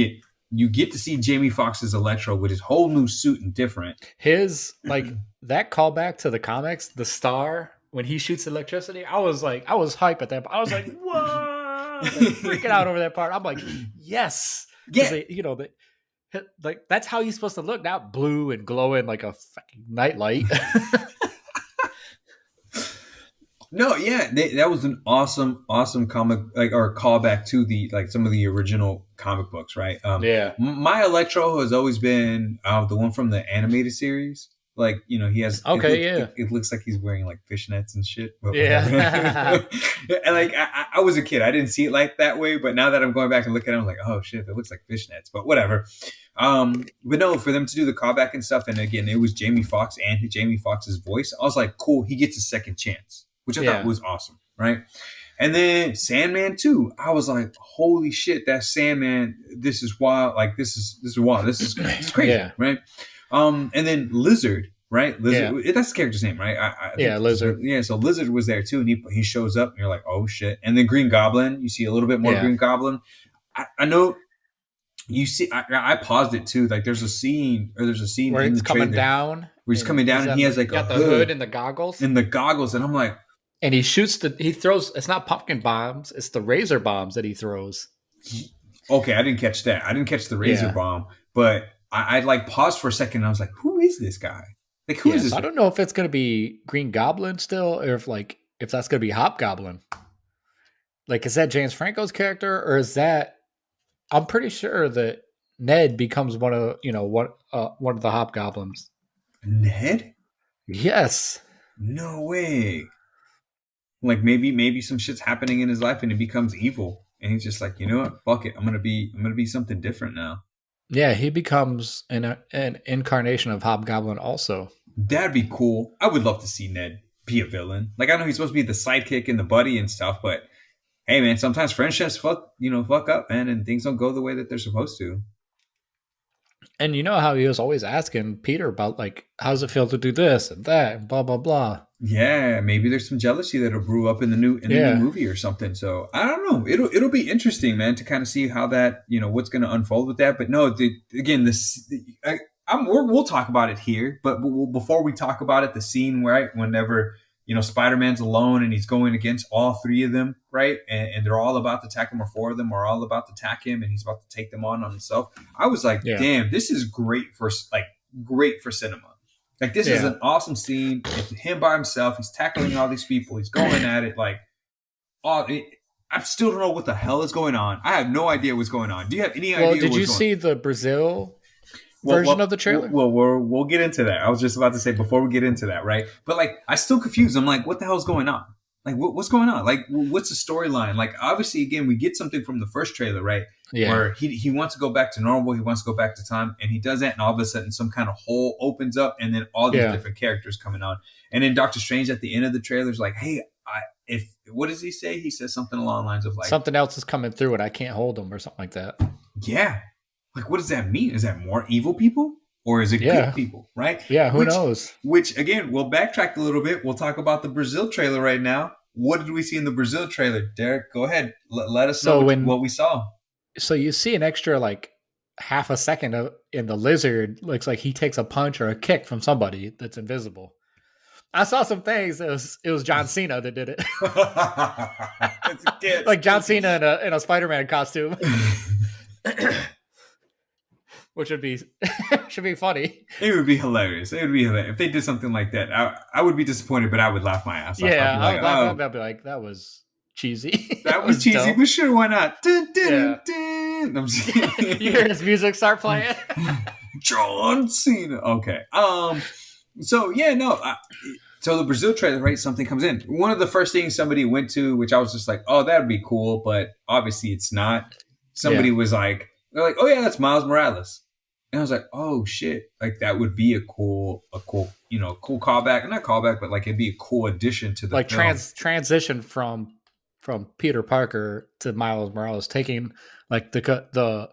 get to see Jamie Foxx's Electro with his whole new suit and different. His like that callback to the comics, the star when he shoots electricity. I was hype at that. I was like, whoa, like, freaking out over that part. I'm like, yes, yeah. Like that's how he's supposed to look, not blue and glowing like a fucking nightlight. No, yeah, that was an awesome comic, like, or callback to the like some of the original comic books, right? My Electro has always been the one from the animated series. Like, you know, he has it looks like he's wearing like fishnets and shit. Yeah, and like I was a kid, I didn't see it like that way, but now that I'm going back and looking at it, I'm like, oh shit, that looks like fishnets. But whatever. But no, for them to do the callback and stuff, and again, it was Jamie Foxx and Jamie Foxx's voice. I was like, cool, he gets a second chance, which I thought was awesome, right? And then Sandman too. I was like, holy shit, that Sandman, this is wild. Like this is wild. This is crazy, right? And then Lizard, right? Lizard, that's the character's name, right? I think Lizard. Yeah, so Lizard was there too, and he shows up, and you're like, oh shit. And then Green Goblin, you see a little bit more Green Goblin. I know. You see, I paused it too. Like there's a scene where in he's the coming trailer down, where he's coming down, and he has like got the hood and the goggles, and I'm like, and he throws. It's not pumpkin bombs; it's the razor bombs that he throws. Okay, I didn't catch that. I didn't catch the razor bomb, but I like paused for a second, and I was like, who is this guy? Like, who is this? I don't know if it's gonna be Green Goblin still, or if that's gonna be Hobgoblin. Like, is that James Franco's character, or is that? I'm pretty sure that Ned becomes one of the Hobgoblins. Ned? Yes. No way. Like maybe some shit's happening in his life and he becomes evil, and he's just like, you know what? Fuck it. I'm gonna be something different now. Yeah, he becomes an incarnation of Hobgoblin also. That'd be cool. I would love to see Ned be a villain. Like, I know he's supposed to be the sidekick and the buddy and stuff, but hey, man, sometimes friendships fuck up, man, and things don't go the way that they're supposed to. And you know how he was always asking Peter about, like, how does it feel to do this and that and blah, blah, blah. Yeah, maybe there's some jealousy that'll brew up in the new movie or something. So I don't know. It'll be interesting, man, to kind of see how that, what's going to unfold with that. But no, we'll talk about it here. But before we talk about it, the scene whenever Spider-Man's alone and he's going against all three of them, right? And they're all about to attack him, or four of them are all about to attack him, and he's about to take them on himself. I was like, damn, this is great for cinema. Like, this is an awesome scene. It's him by himself. He's tackling all these people. He's going at it. Like, I still don't know what the hell is going on. I have no idea what's going on. Do you have any idea? Well, did you see the Brazil version of the trailer? Well, we'll get into that. I was just about to say before we get into that, right? But like, I'm still confused. I'm like, what the hell is going on? Like, what's going on? Like, what's the storyline? Like, obviously, again, we get something from the first trailer, right? Yeah. Where he wants to go back to normal. He wants to go back to time, and he does that, and all of a sudden, some kind of hole opens up, and then all these different characters coming on. And then Doctor Strange at the end of the trailer is like, hey, what does he say? He says something along the lines of like, something else is coming through and I can't hold him, or something like that. Yeah. Like, what does that mean? Is that more evil people, or is it good people, right? Yeah, who knows? Which, again, we'll backtrack a little bit. We'll talk about the Brazil trailer right now. What did we see in the Brazil trailer? Derek, go ahead. Let us know what we saw. So you see an extra, like, half a second in the Lizard. Looks like he takes a punch or a kick from somebody that's invisible. I saw some things. It was John Cena that did it. Like John Cena in a Spider-Man costume. Which should be funny. It would be hilarious. If they did something like that. I would be disappointed, but I would laugh my ass off. Yeah, I'd be like, that was cheesy. That was cheesy, dope. But sure, why not? Dun, dun, dun, dun. You hear his music start playing? John Cena. Okay. So the Brazil trailer, right? Something comes in. One of the first things somebody went to, which I was just like, oh, that'd be cool, but obviously it's not. Somebody was like, they're like, oh yeah, that's Miles Morales. And I was like, oh shit, like that would be a cool, cool callback. Not callback, but like it'd be a cool addition to the Like film. transition from Peter Parker to Miles Morales, taking like the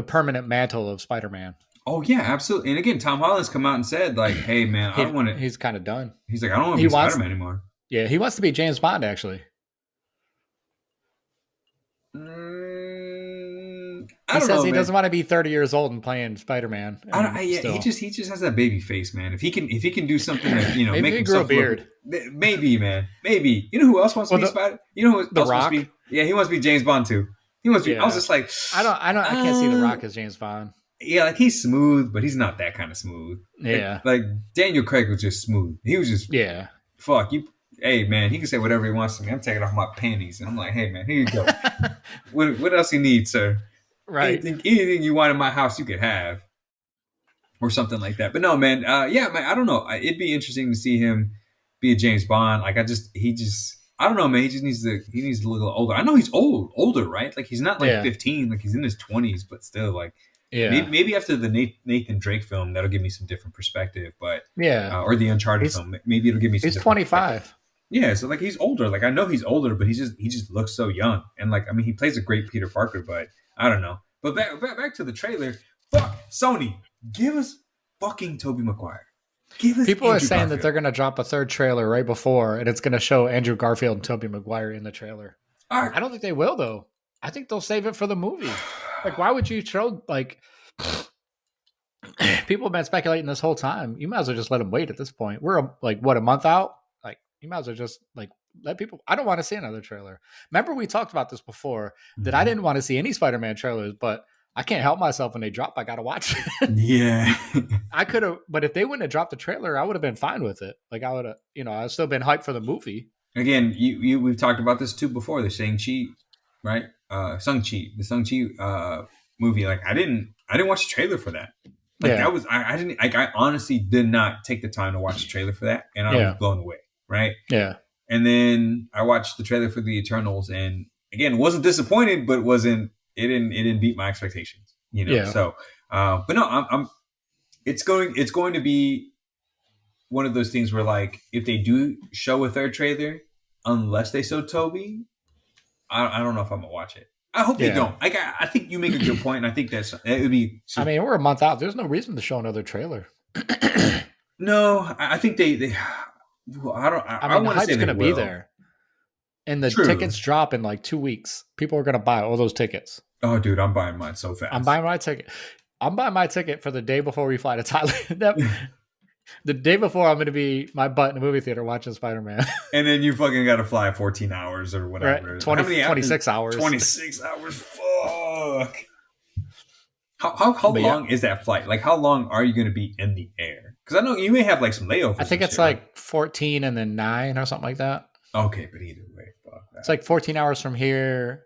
permanent mantle of Spider-Man. Oh yeah, absolutely. And again, Tom Holland's come out and said like, hey man, I don't want to. He's kind of done. He's like, I don't want to be Spider-Man anymore. Yeah, he wants to be James Bond actually. He says he doesn't want to be 30 years old and playing Spider-Man. He just has that baby face, man. If he can do something that maybe make he grow a beard. Maybe, man, maybe. You know who else wants to be Spider? You know who else Rock? wants to be? Yeah, he wants to be James Bond too. He wants to be. Yeah. I was just like, I can't see The Rock as James Bond. Yeah, like he's smooth, but he's not that kind of smooth. Yeah, like Daniel Craig was just smooth. He was just fuck you. Hey man, he can say whatever he wants to me. I'm taking off my panties, and I'm like, hey man, here you go. what else you need, sir? Right. Anything you want in my house, you could have, or something like that. But no, man. Yeah, man. I don't know. It'd be interesting to see him be a James Bond. Like I don't know, man. He needs to look a little older. I know he's older, right? Like he's not like 15. Like he's in his 20s, but still, like. Yeah, maybe after the Nathan Drake film, that'll give me some different perspective. But or the Uncharted film, maybe it'll give me. He's 25. Yeah, so like he's older. Like I know he's older, but he just looks so young. And like I mean, he plays a great Peter Parker, but I don't know. But back to the trailer. Fuck Sony, give us fucking Tobey Maguire. Give us. People are saying that they're going to drop a third trailer right before, and it's going to show Andrew Garfield and Tobey Maguire in the trailer. I don't think they will though. I think they'll save it for the movie. Like, why would you show, like, people have been speculating this whole time. You might as well just let them wait at this point. We're, a month out? Like, you might as well just, like, let people, I don't want to see another trailer. Remember we talked about this before, that I didn't want to see any Spider-Man trailers, but I can't help myself when they drop. I got to watch it. Yeah. I could have, but if they wouldn't have dropped the trailer, I would have been fine with it. Like, I would have, I've still been hyped for the movie. Again, we've talked about this too before, the Shang-Chi, right? The Shang-Chi movie. Like I didn't watch the trailer for that. Like that was I didn't like I honestly did not take the time to watch the trailer for that, and I was blown away. Right? Yeah. And then I watched the trailer for the Eternals, and again wasn't disappointed, but it didn't beat my expectations. So but no, I'm it's going to be one of those things where like if they do show a third trailer, unless they show Toby, I don't know if I'm gonna watch it. I hope they don't. I think you make a good point, and I think it would be. I mean, we're a month out. There's no reason to show another trailer. No, I think they. I want to say going to be there, and the tickets drop in like 2 weeks. People are going to buy all those tickets. Oh, dude, I'm buying mine so fast. I'm buying my ticket for the day before we fly to Thailand. The day before, I'm going to be my butt in a movie theater watching Spider-Man. And then you fucking got to fly 14 hours or whatever. Right. 26 hours. 26 hours. Fuck. How long is that flight? Like, how long are you going to be in the air? Because I know you may have like some layovers. I think it's like 14 and then 9 or something like that. Okay, but either way, fuck that. It's like 14 hours from here.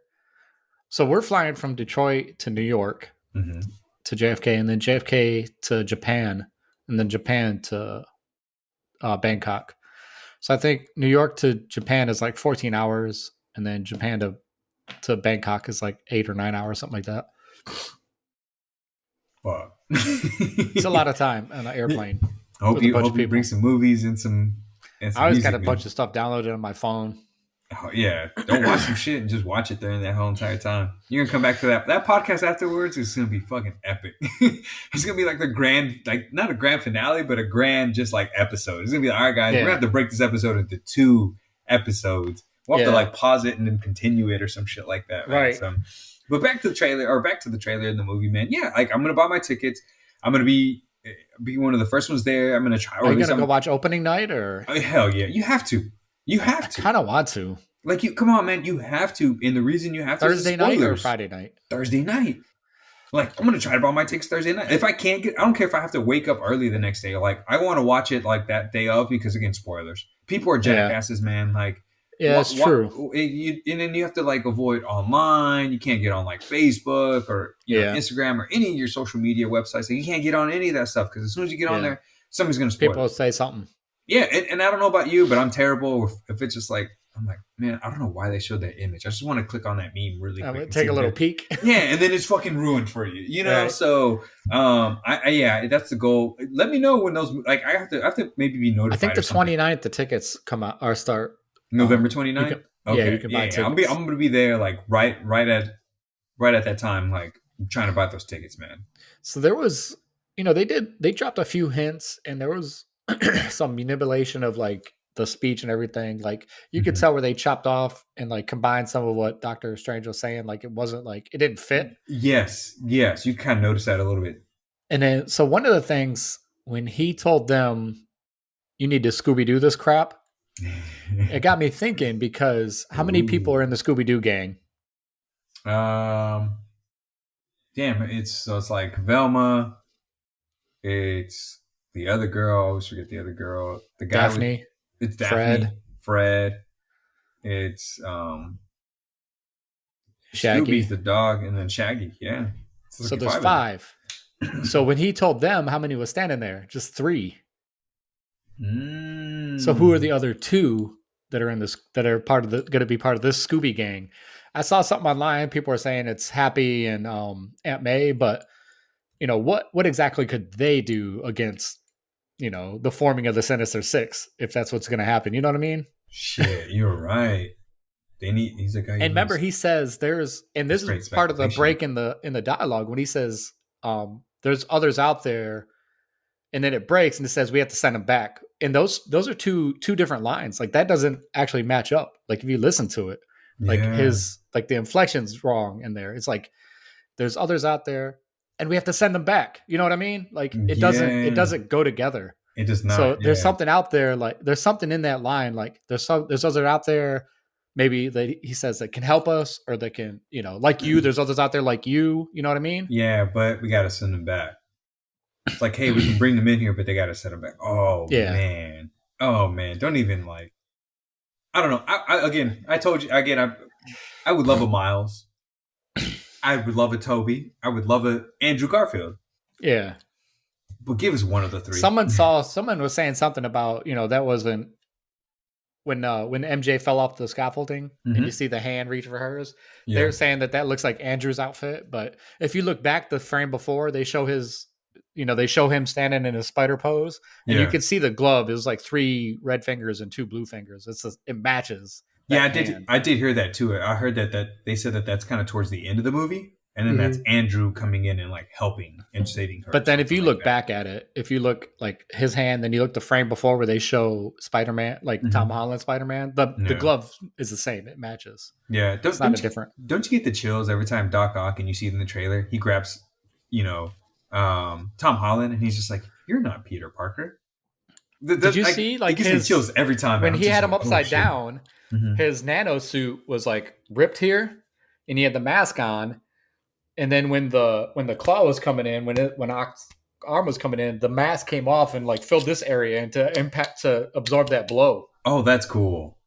So we're flying from Detroit to New York to JFK, and then JFK to Japan. And then Japan to Bangkok. So I think New York to Japan is like 14 hours. And then Japan to Bangkok is like 8 or 9 hours, something like that. Wow. It's a lot of time on an airplane. I hope you bring some movies and some I always got a bunch of stuff downloaded on my phone. Oh, yeah. Don't watch some shit and just watch it during that whole entire time. You're going to come back to that. That podcast afterwards is going to be fucking epic. It's going to be like the grand, like not a grand finale, but a grand just like episode. It's going to be like, all right, guys, we're going to have to break this episode into 2 episodes. We'll have to like pause it and then continue it or some shit like that. Right. So, but back to the trailer in the movie, man. Yeah, like I'm going to buy my tickets. I'm going to be one of the first ones there. I'm going to try. Are you going to go watch opening night or? Oh, hell yeah. You have to. You have to. I kind of want to. Like, come on, man. You have to. And the reason you have to Thursday night or Friday night? Thursday night. Like, I'm going to try to buy my tickets Thursday night. If I can't I don't care if I have to wake up early the next day. Like, I want to watch it like that day of because, again, spoilers. People are jackasses, man. Like, it's true. And then you have to, like, avoid online. You can't get on, like, Facebook or Instagram or any of your social media websites. Like, you can't get on any of that stuff because as soon as you get on there, somebody's going to spoil People will say something. Yeah, and I don't know about you, but I'm terrible if it's just like I'm like, man, I don't know why they showed that image. I just want to click on that meme really I'm quick gonna and see take a what little it. peek. Yeah, and then it's fucking ruined for you, you know. Right. So, I yeah, that's the goal. Let me know when those like I have to maybe be I think notified or the something. 29th, the tickets come out or start. November You 29th? can, yeah, you Okay. can buy Yeah. I'm tickets. gonna be there like right at that time, like trying to buy those tickets, man. So there was, they dropped a few hints, and there was some manipulation of like the speech and everything. Like you could Mm-hmm. tell where they chopped off and like combined some of what Doctor Strange was saying. Like it wasn't like it didn't fit. Yes, yes. You kind of notice that a little bit. And then so one of the things when he told them you need to Scooby Doo this crap, it got me thinking because how many people are Ooh. in the Scooby Doo gang? Um damn, it's like Velma, it's the other girl, I always forget the other girl. The guy with Daphne, it's Fred, Daphne, Fred, it's Scooby's Shaggy. the dog, and then Shaggy, yeah. It's So like there's five of them. five. So when he told them how many was standing there, just three. So who are Mm. the other two that are in this that are part of the going to be part of this Scooby gang? I saw something online. People are saying it's Happy and Aunt May, but what exactly could they do against the forming of the Sinister Six if that's what's going to happen? You know what I mean? Shit, you're right. He's a guy who And remember, needs he says and that's this is great part of the speculation. break in the dialogue when he says there's others out there, and then it breaks and it says we have to send them back. And those are two different lines. Like that doesn't actually match up. Like if you listen to it, like Yeah. his like the inflection's wrong in there. It's like there's others out there and we have to send them back. You know what I mean? Like it Yeah. doesn't go together. It does So not. there's Yeah. something out there, like there's something in that line, like there's others out there maybe that he says that can help us or that can, like you, there's others out there like you know what I mean? Yeah, but we got to send them back. It's like, hey, we can bring them in here, but they got to send them back. Oh Yeah. man. Oh man. Don't even like. I don't know. Again, I told you again. I would love a Miles. I would love a Toby. I would love a Andrew Garfield. Yeah. But give us one of the three. Someone was saying something about, that wasn't when MJ fell off the scaffolding and you Mm-hmm. see the hand reach for hers. Yeah. They're saying that looks like Andrew's outfit, but if you look back the frame before, they show they show him standing in his spider pose, and you Yeah. can see the glove is like 3 red fingers and 2 blue fingers. It matches Yeah, that I did. hand. I did hear that too. I heard that they said that that's kind of towards the end of the movie, and then that's Mhm. Andrew coming in and like helping and saving her, or But then if something you like look that. back at it, if you look like his hand, then you look the frame before where they show Spider-Man, like Tom Mm-hmm. Holland Spider-Man, the Yeah, glove is the same. It matches. yeah. It's not a different. Don't you get the chills every time Doc Ock and you see it in the trailer? He grabs, you know, Tom Holland, and he's just like, "You're not Peter Parker." Did you Like, see it like gives me his chills every time, and when I'm he just had him like, "Oh upside shit." down, Mm-hmm. his nano suit was like ripped here, and he had the mask on. And then when the claw was coming in, when Ock's arm was coming in, the mask came off and like filled this area and to absorb that blow. Oh, that's cool.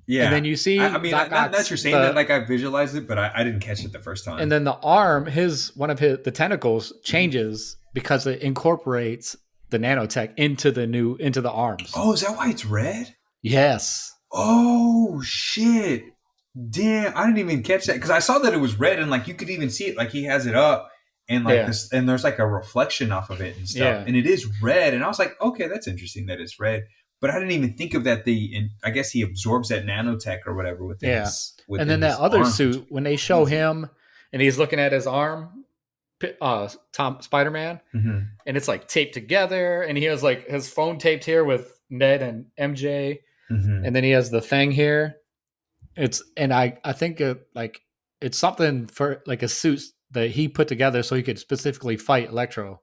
And Yeah, then you I see mean, Doc not Ock's that you're saying that like I visualized it, but I didn't catch it the first and time. then the arm, one of the tentacles changes because it incorporates the nanotech into the arms. Oh, is that why it's red? Yes. Oh shit! Damn, I didn't even catch that because I saw that it was red and like you could even see it. Like he has it up and like Yeah. this, and there's like a reflection off of it and stuff, Yeah. and it is red. And I was like, okay, that's interesting that it's red. But I didn't even think of that. And I guess he absorbs that nanotech or whatever Yeah. And within then that his other arms, which suit, is when they show crazy. him and he's looking at his arm, Tom Spider-Man, Mm-hmm. and it's like taped together, and he has like his phone taped here with Ned and MJ, Mm-hmm. and then he has the thing here. I think it's something for like a suit that he put together so he could specifically fight Electro.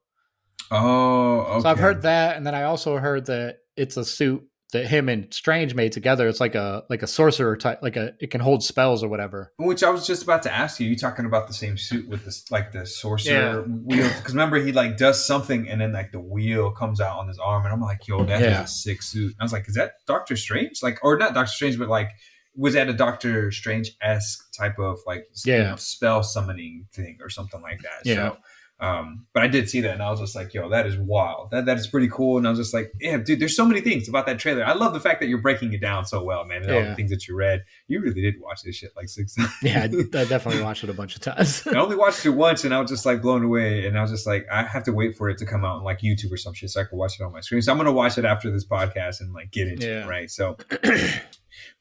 Oh, So I've okay. heard that, and then I also heard that it's a suit that him and Strange made together. It's like a sorcerer type, it can hold spells or whatever. Which I was just about to ask you. You talking about the same suit with this, like the Yeah, sorcerer wheel? Because remember, he like does something, and then like the wheel comes out on his arm, and I'm like, yo, that is a yeah, sick suit. I was like, is that Doctor Strange? Like, or not Doctor Strange, but like, was that a Doctor Strange esque type of like yeah, spell summoning thing or something like that? yeah. So, But I did see that, and I was just like, "Yo, that is wild. That is pretty cool." And I was just like, "Yeah, dude, there's so many things about that trailer. I love the fact that you're breaking it down so well, man. And all the things that you read, you really did watch this shit like 6 times." Yeah, I definitely watched it a bunch of times. I only watched it once, and I was just like blown away. And I was just like, I have to wait for it to come out on like YouTube or some shit so I can watch it on my screen. So I'm gonna watch it after this podcast and like get into it, right? So.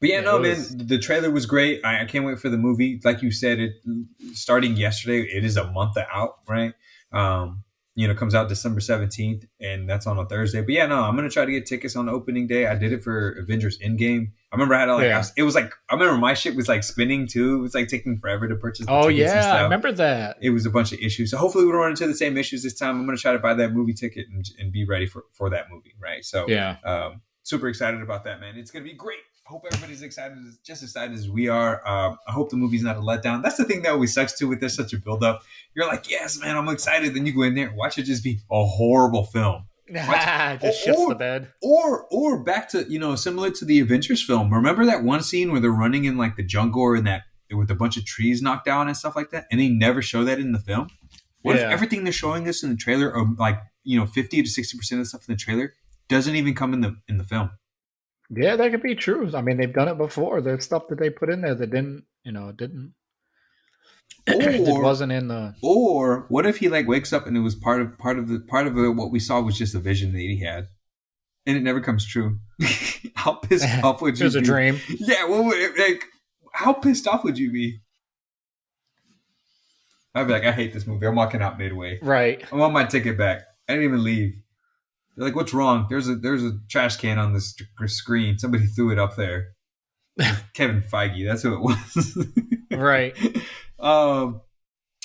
But man, the trailer was great. I can't wait for the movie. Like you said, it starting yesterday. It is a month out, right? Comes out December 17th, and that's on a Thursday. But I'm gonna try to get tickets on the opening day. I did it for Avengers Endgame. I remember I had it was like I remember my shit was like spinning too. It was like taking forever to purchase. The tickets and stuff. I remember that. It was a bunch of issues. So hopefully we don't run into the same issues this time. I'm gonna try to buy that movie ticket and be ready for that movie, right? So super excited about that, man. It's gonna be great. I hope everybody's just excited as we are. I hope the movie's not a letdown. That's the thing that always sucks too with this such a build-up. You're like, yes, man, I'm excited. Then you go in there, watch it just be a horrible film. Just shits the bed. Or back to, similar to the Avengers film. Remember that one scene where they're running in like the jungle and that with a bunch of trees knocked down and stuff like that? And they never show that in the film? What if everything they're showing us in the trailer, or like, 50 to 60% of the stuff in the trailer doesn't even come in the film? Yeah, that could be true. I mean, they've done it before. There's stuff that they put in there that didn't. It wasn't in the. Or what if he like wakes up and it was part of what we saw was just a vision that he had, and it never comes true? How pissed off would you be? It was a dream. Yeah, how pissed off would you be? I'd be like, I hate this movie. I'm walking out midway. Right. I want my ticket back. I didn't even leave. They're like, what's wrong? There's a trash can on this screen. Somebody threw it up there. Kevin Feige, that's who it was. Right. So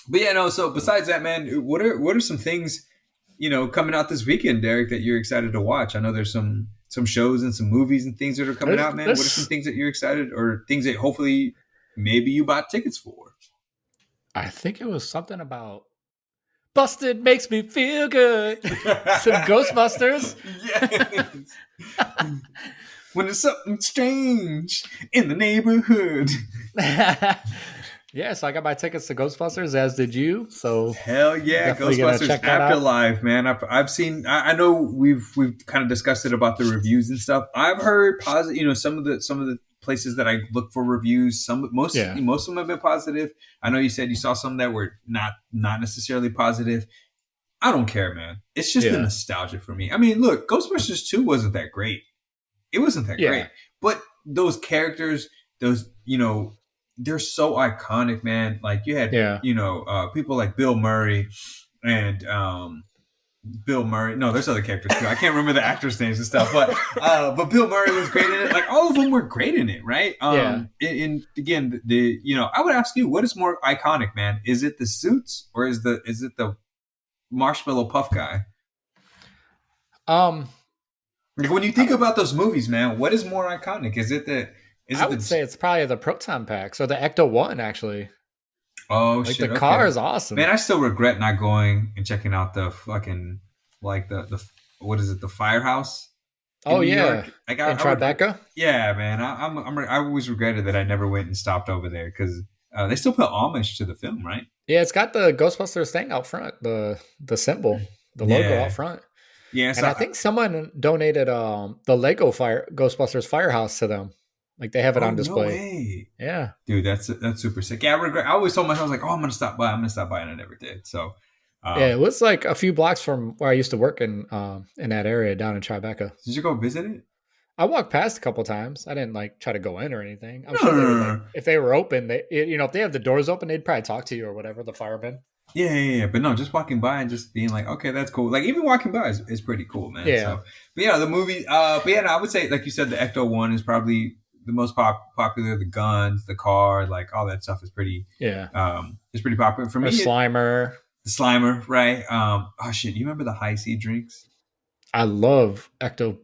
besides that, man, what are some things, coming out this weekend, Derek, that you're excited to watch? I know there's some shows and some movies and things that are coming out, man. What are some things that you're excited, or things that hopefully maybe you bought tickets for? I think it was something about Busted makes me feel good. Some Ghostbusters. Yes. When there's something strange in the neighborhood. Yeah, so I got my tickets to Ghostbusters, as did you. So hell yeah, Ghostbusters Afterlife, man. I've seen. I know we've kind of discussed it about the reviews and stuff. I've heard positive. Some of the places that I look for reviews. Most of them have been positive. I know you said you saw some that were not necessarily positive. I don't care, man. It's just the nostalgia for me. I mean, look, Ghostbusters 2 wasn't that great. It wasn't that great. But those characters, they're so iconic, man. Like you had, people like Bill Murray and Bill Murray. No, there's other characters too. I can't remember the actors' names and stuff, but Bill Murray was great in it. Like all of them were great in it, right? And again, I would ask you, what is more iconic, man? Is it the suits or is it the marshmallow puff guy? Like when you think about those movies, man, what is more iconic? I would say it's probably the Proton Packs or the Ecto-1, actually. Oh, like shit. The car is awesome. Man, I still regret not going and checking out the fucking, like the what is it, the firehouse? Oh, yeah. Like, in Tribeca? Yeah, man. I always regretted that I never went and stopped over there because they still put homage to the film, right? Yeah, it's got the Ghostbusters thing out front, the symbol, the logo out front. Yeah, and I think someone donated the Lego Ghostbusters Firehouse to them. Like they have it on display. No way. Yeah, dude, that's super sick. Yeah, I always told myself, like, oh, I'm gonna stop by, and I never did. So, it was like a few blocks from where I used to work in that area down in Tribeca. Did you go visit it? I walked past a couple times. I didn't like try to go in or anything. I'm sure they were, like, if they were open, if they have the doors open, they'd probably talk to you or whatever. The firemen. Yeah. But no, just walking by and just being like, okay, that's cool. Like even walking by is pretty cool, man. Yeah. So, but the movie. I would say, like you said, the Ecto-1 is probably the most popular. The guns, the car, like all that stuff is pretty. Yeah. It's pretty popular for me. The Slimer, right? Oh shit, you remember the High C drinks? I love Ecto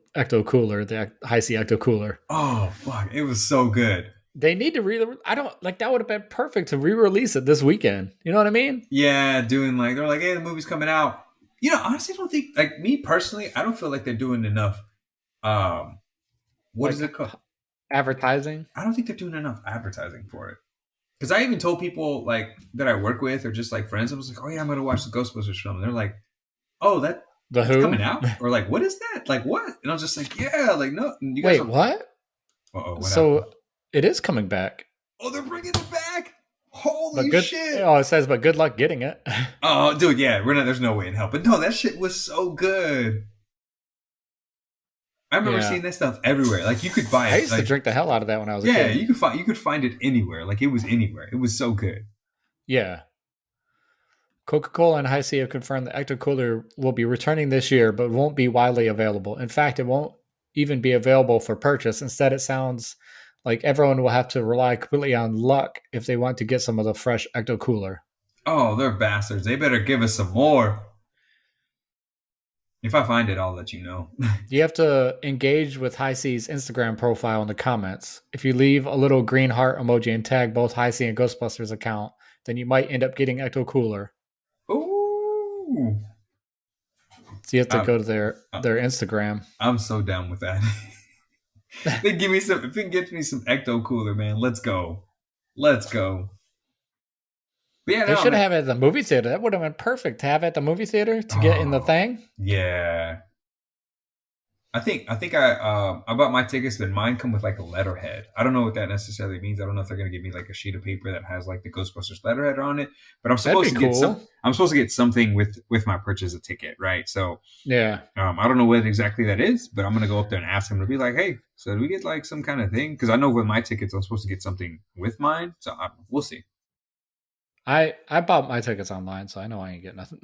Cooler, the High C Ecto Cooler. Oh fuck, it was so good. They need to I don't like that would have been perfect to re-release it this weekend. You know what I mean? Yeah, doing like they're like, hey, the movie's coming out. Honestly, I don't think, like me personally, I don't feel like they're doing enough. What is it called? Advertising. I don't think they're doing enough advertising for it. Because I even told people like that I work with or just like friends, I was like, oh yeah, I'm gonna watch the Ghostbusters film. And they're like, oh, The that's Who? coming out? Or like, what is that? Like what? And I was just like, yeah, like no, you guys Wait, are. what? What happened? So it is coming back. Oh, they're bringing it back. But Holy good. shit. Oh, it says, but good luck getting it. Oh, dude, yeah, we're not. There's no way in hell. But no, that shit was so good. I remember seeing that stuff everywhere. Like you could buy it. I used like, to drink the hell out of that when I was a yeah, kid. you could find it anywhere. Like it was anywhere. It was so good. Yeah. Coca-Cola and Hi-C have confirmed the Ecto Cooler will be returning this year, but won't be widely available. In fact, it won't even be available for purchase. Instead, it sounds like everyone will have to rely completely on luck if they want to get some of the fresh Ecto Cooler. Oh, they're bastards. They better give us some more. If I find it, I'll let you know. You have to engage with Hi-C's Instagram profile in the comments. If you leave a little green heart emoji and tag both Hi-C and Ghostbusters account, then you might end up getting Ecto Cooler. Ooh. So you have to go to their Instagram. I'm so down with that. If it can get me some Ecto Cooler, man, let's go. Let's go. But yeah, they should have it at the movie theater. That would have been perfect to have at the movie theater to get in the thing. Yeah. I think I bought my tickets, but mine come with like a letterhead. I don't know what that necessarily means. I don't know if they're gonna give me like a sheet of paper that has like the Ghostbusters letterhead on it. But I'm supposed to get something with my purchase a ticket, right? So yeah, I don't know what exactly that is, but I'm gonna go up there and ask them to be like, hey, so do we get like some kind of thing? Because I know with my tickets I'm supposed to get something with mine. So we'll see. I bought my tickets online, so I know I ain't getting nothing.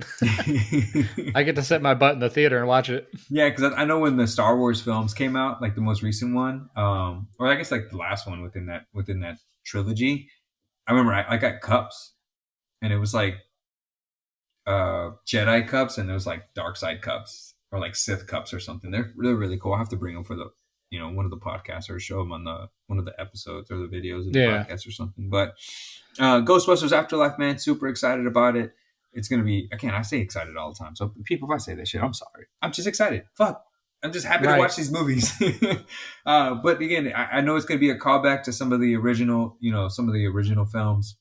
I get to sit my butt in the theater and watch it. Yeah, because I know when the Star Wars films came out, like the most recent one, or I guess like the last one within that trilogy, I remember I got cups, and it was like Jedi cups, and there was like dark side cups or like Sith cups or something. They're really cool. I have to bring them for the one of the podcasts or show them on one of the episodes or the videos of the podcast or something. But Ghostbusters Afterlife, man, super excited about it. It's gonna be, again, I say excited all the time. So people, if I say that shit, I'm sorry. I'm just excited. Fuck. I'm just happy to watch these movies. But again, I know it's gonna be a callback to some of the original films,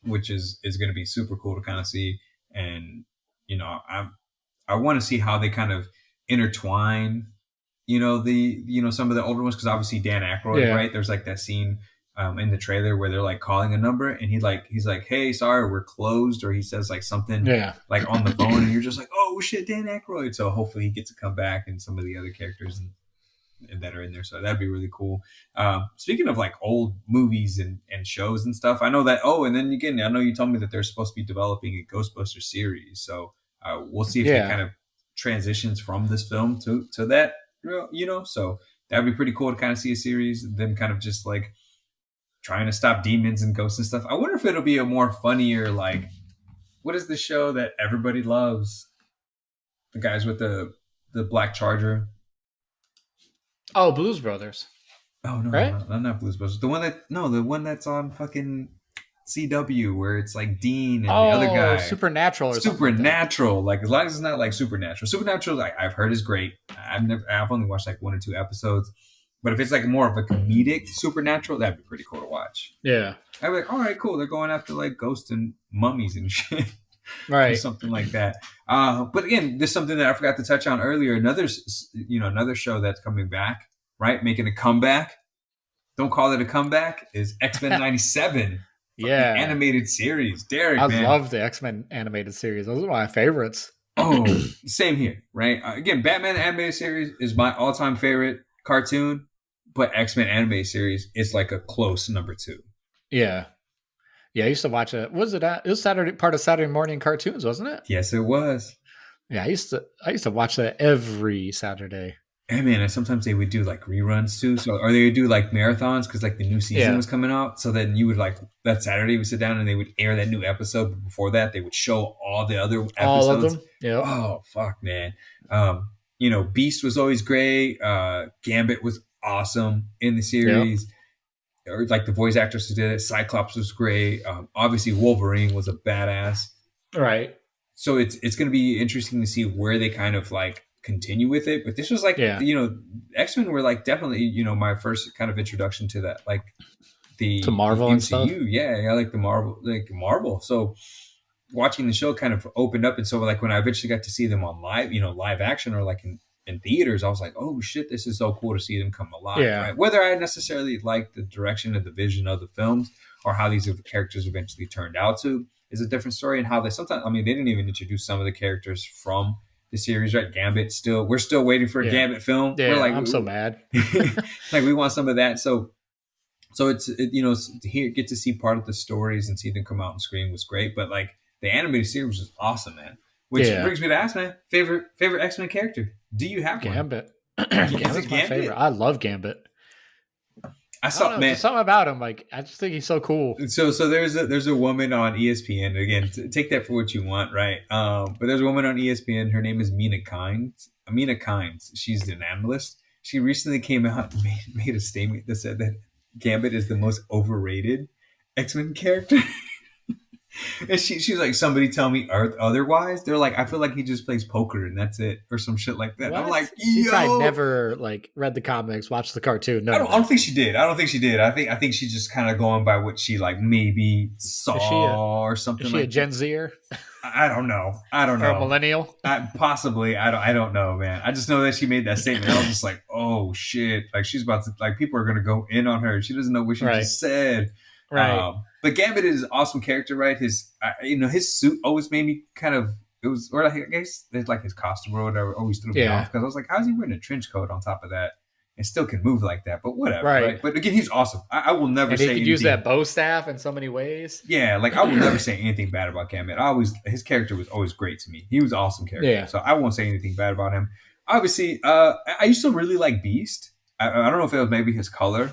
which is gonna be super cool to kind of see. And I want to see how they kind of intertwine some of the older ones, because obviously Dan Aykroyd, right? There's like that scene in the trailer where they're like calling a number, and he's like, hey, sorry, we're closed, or he says like something like on the phone, and you're just like, oh shit, Dan Aykroyd. So hopefully he gets to come back, and some of the other characters and that are in there. So that'd be really cool. Speaking of like old movies and shows and stuff, I know that. Oh, and then again, I know you told me that they're supposed to be developing a Ghostbusters series. So we'll see if it kind of transitions from this film to that. So that'd be pretty cool to kind of see a series, them kind of just like trying to stop demons and ghosts and stuff. I wonder if it'll be a more funnier, like, what is the show that everybody loves? The guys with the black Charger. Oh, Blues Brothers. Oh no, right? not Blues Brothers. The one that's on fucking CW, where it's like Dean and the other guy. Supernatural. Supernatural. Like, as long as it's not like Supernatural. Supernatural, like, I've heard is great. I've only watched like 1 or 2 episodes. But if it's like more of a comedic Supernatural, that'd be pretty cool to watch. Yeah. I'd be like, all right, cool. They're going after like ghosts and mummies and shit. Right. Or something like that. But again, there's something that I forgot to touch on earlier. Another show that's coming back, right? Making a comeback. Don't call it a comeback. Is X-Men 97. Yeah. Animated series. Derek, I love the X-Men animated series. Those are my favorites. Oh, same here, right? Again, Batman animated series is my all-time favorite cartoon, but X-Men animated series is like a close number 2. Yeah. Yeah, I used to watch it. Was it? It was part of Saturday morning cartoons, wasn't it? Yes, it was. Yeah, I used to watch that every Saturday. Hey man, and sometimes they would do like reruns too. So, or they would do like marathons because like the new season was coming out. So then you would like that Saturday we sit down and they would air that new episode. But before that, they would show all the other episodes. All of them. Yeah. Oh fuck, man. Beast was always great. Gambit was awesome in the series. Yep. Or like the voice actress who did it. Cyclops was great. Obviously Wolverine was a badass. Right. So it's going to be interesting to see where they kind of like continue with it. But this was like, X-Men were like definitely, my first kind of introduction to that, like to the Marvel and stuff. MCU. Yeah, I like the Marvel. So watching the show kind of opened up, and so like when I eventually got to see them on live, live action or like in theaters, I was like, oh shit, this is so cool to see them come alive, Yeah. right? Whether I necessarily like the direction and the vision of the films or how these characters eventually turned out to is a different story, and how they sometimes, I mean, they didn't even introduce some of the characters from the series, right? Gambit, we're still waiting for a Yeah. Gambit film. Yeah, We're like, I'm so mad. like we want some of that. So to get to see part of the stories and see them come out on screen was great. But like the animated series was awesome, man. Which brings me to ask, man, favorite X-Men character? Do you have Gambit? one? Gambit's my favorite. I love Gambit. I saw, man, there's something about him. Like, I just think he's so cool. So there's a woman on ESPN. Again, take that for what you want, right? But there's a woman on ESPN. Her name is Mina Kimes. She's an analyst. She recently came out and made a statement that said that Gambit is the most overrated X-Men character. And she's like, somebody tell me otherwise. They're like, I feel like he just plays poker and that's it, or some shit like that. What? I'm like, yo, I never like read the comics, watched the cartoon. No, I don't think she did. I think she's just kind of going by what she like maybe saw or something. Is she like a Gen Zer? I don't know. Or a millennial? Possibly. I don't know, man. I just know that she made that statement. I was just like, oh shit! Like she's about to, like, people are gonna go in on her. She doesn't know what she just said. Right. But Gambit is an awesome character, right? His suit always made me kind of, it was, or like, I guess there's like his costume or whatever always threw me off, because I was like, how's he wearing a trench coat on top of that and still can move like that? But whatever, right? But again, he's awesome. I will never say anything. He could use that bow staff in so many ways. Yeah, like I will never say anything bad about Gambit. His character was always great to me. He was an awesome character. Yeah. So I won't say anything bad about him. Obviously, I used to really like Beast. I don't know if it was maybe his color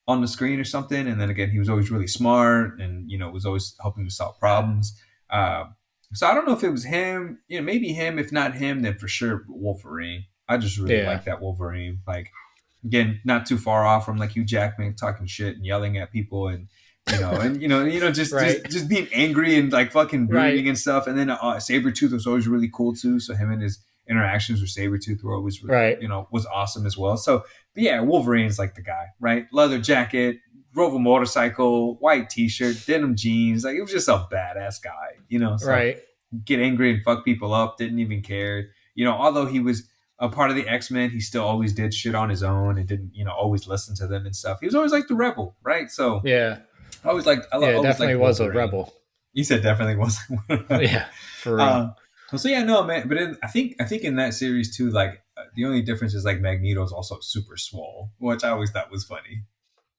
on the screen or something, and then again, he was always really smart and was always helping to solve problems. So I don't know if it was him, maybe him. If not him, then for sure Wolverine. I just really like that Wolverine. Like, again, not too far off from like Hugh Jackman talking shit and yelling at people and just being angry and like fucking brooding and stuff. And then Sabretooth was always really cool too. So him and his interactions with Sabretooth were always really, was awesome as well. So, but yeah, Wolverine's like the guy, right? Leather jacket, drove a motorcycle, white t-shirt, denim jeans. Like, it was just a badass guy, So get angry and fuck people up, didn't even care. Although he was a part of the X-Men, he still always did shit on his own and didn't, always listen to them and stuff. He was always like the rebel, right? So yeah, I definitely was a rebel. You said definitely was. Yeah, for real. So yeah, no, man. But I think in that series too, like the only difference is like Magneto's also super swole, which I always thought was funny.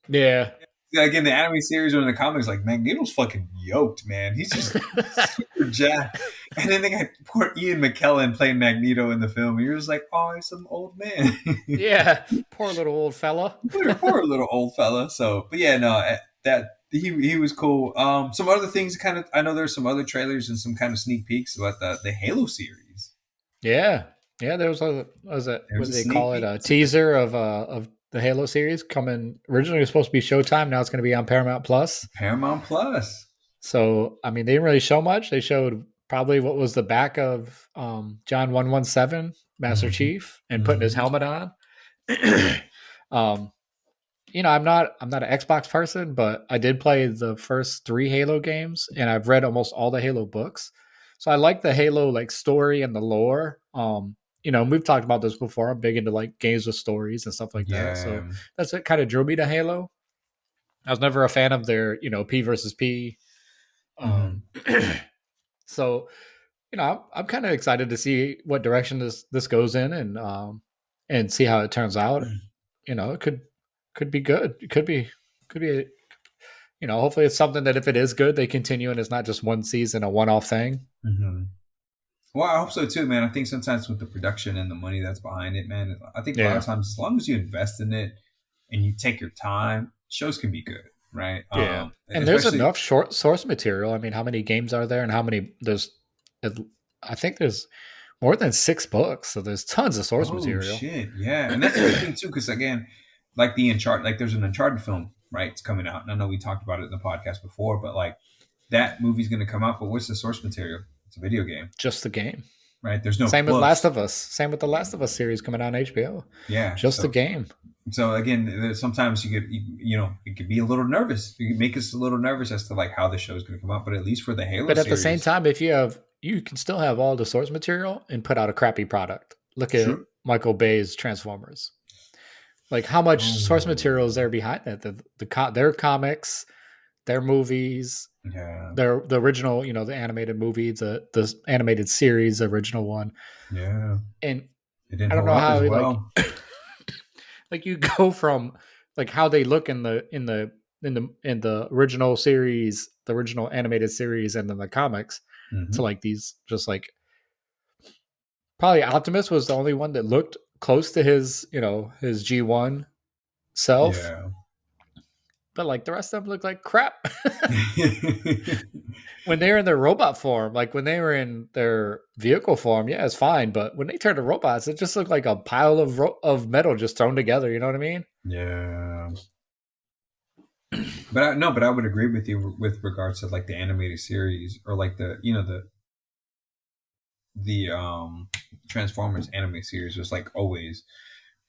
Yeah. Again, the anime series or in the comics, like Magneto's fucking yoked, man. He's just super jacked. And then they got poor Ian McKellen playing Magneto in the film, and you're just like, oh, he's some old man. Yeah, poor little old fella. poor little old fella. So, but yeah, no, that. He was cool. Some other things, I know there's some other trailers and some kind of sneak peeks about the Halo series. Yeah, there was what do they call it? A teaser of the Halo series coming. Originally, it was supposed to be Showtime. Now it's going to be on Paramount Plus. So, I mean, they didn't really show much. They showed probably what was the back of John 117, Master Chief, and putting his helmet on. I'm not an Xbox person, but I did play the first 3 Halo games, and I've read almost all the Halo books. So I like the Halo like story and the lore. We've talked about this before. I'm big into like games with stories and stuff like that. So that's what kind of drew me to Halo. I was never a fan of their, P versus P. So, I'm kind of excited to see what direction this goes in and see how it turns out. It could be good. It could be, hopefully it's something that if it is good, they continue and it's not just one season, a one-off thing. Mm-hmm. Well, I hope so too, man. I think sometimes with the production and the money that's behind it, man, I think a lot of times, as long as you invest in it and you take your time, shows can be good, right? Yeah. And there's enough short source material. I mean, how many games are there and how many I think there's more than 6 books. So there's tons of source material. Shit. Yeah. And that's the good thing too, because again, like there's an Uncharted film, right? It's coming out. And I know we talked about it in the podcast before, but like that movie's going to come out. But what's the source material? It's a video game. Just the game. Right. There's no Same with Last of Us. Same with the Last of Us series coming out on HBO. Yeah. Just the game. So again, sometimes it could be a little nervous. You can make us a little nervous as to like how the show is going to come out. But at least for the Halo But at the same series, time, if you can still have all the source material and put out a crappy product. Look at true. Michael Bay's Transformers. Like how much source material is Oh, there behind that? Their comics, their movies, yeah, the original, the animated movie, the animated series, the original one. yeah. And It didn't I don't hold know up how as like well. like you go from like how they look in the original series, the original animated series, and then the comics to Hmm. like these just like probably Optimus was the only one that looked close to his G1 self, Yeah. but like the rest of them look like crap. When they were in their robot form, like when they were in their vehicle form, yeah, it's fine. But when they turned to robots, it just looked like a pile of metal just thrown together. You know what I mean? Yeah. But no, but I would agree with you with regards to like the animated series or like the Transformers anime series was like always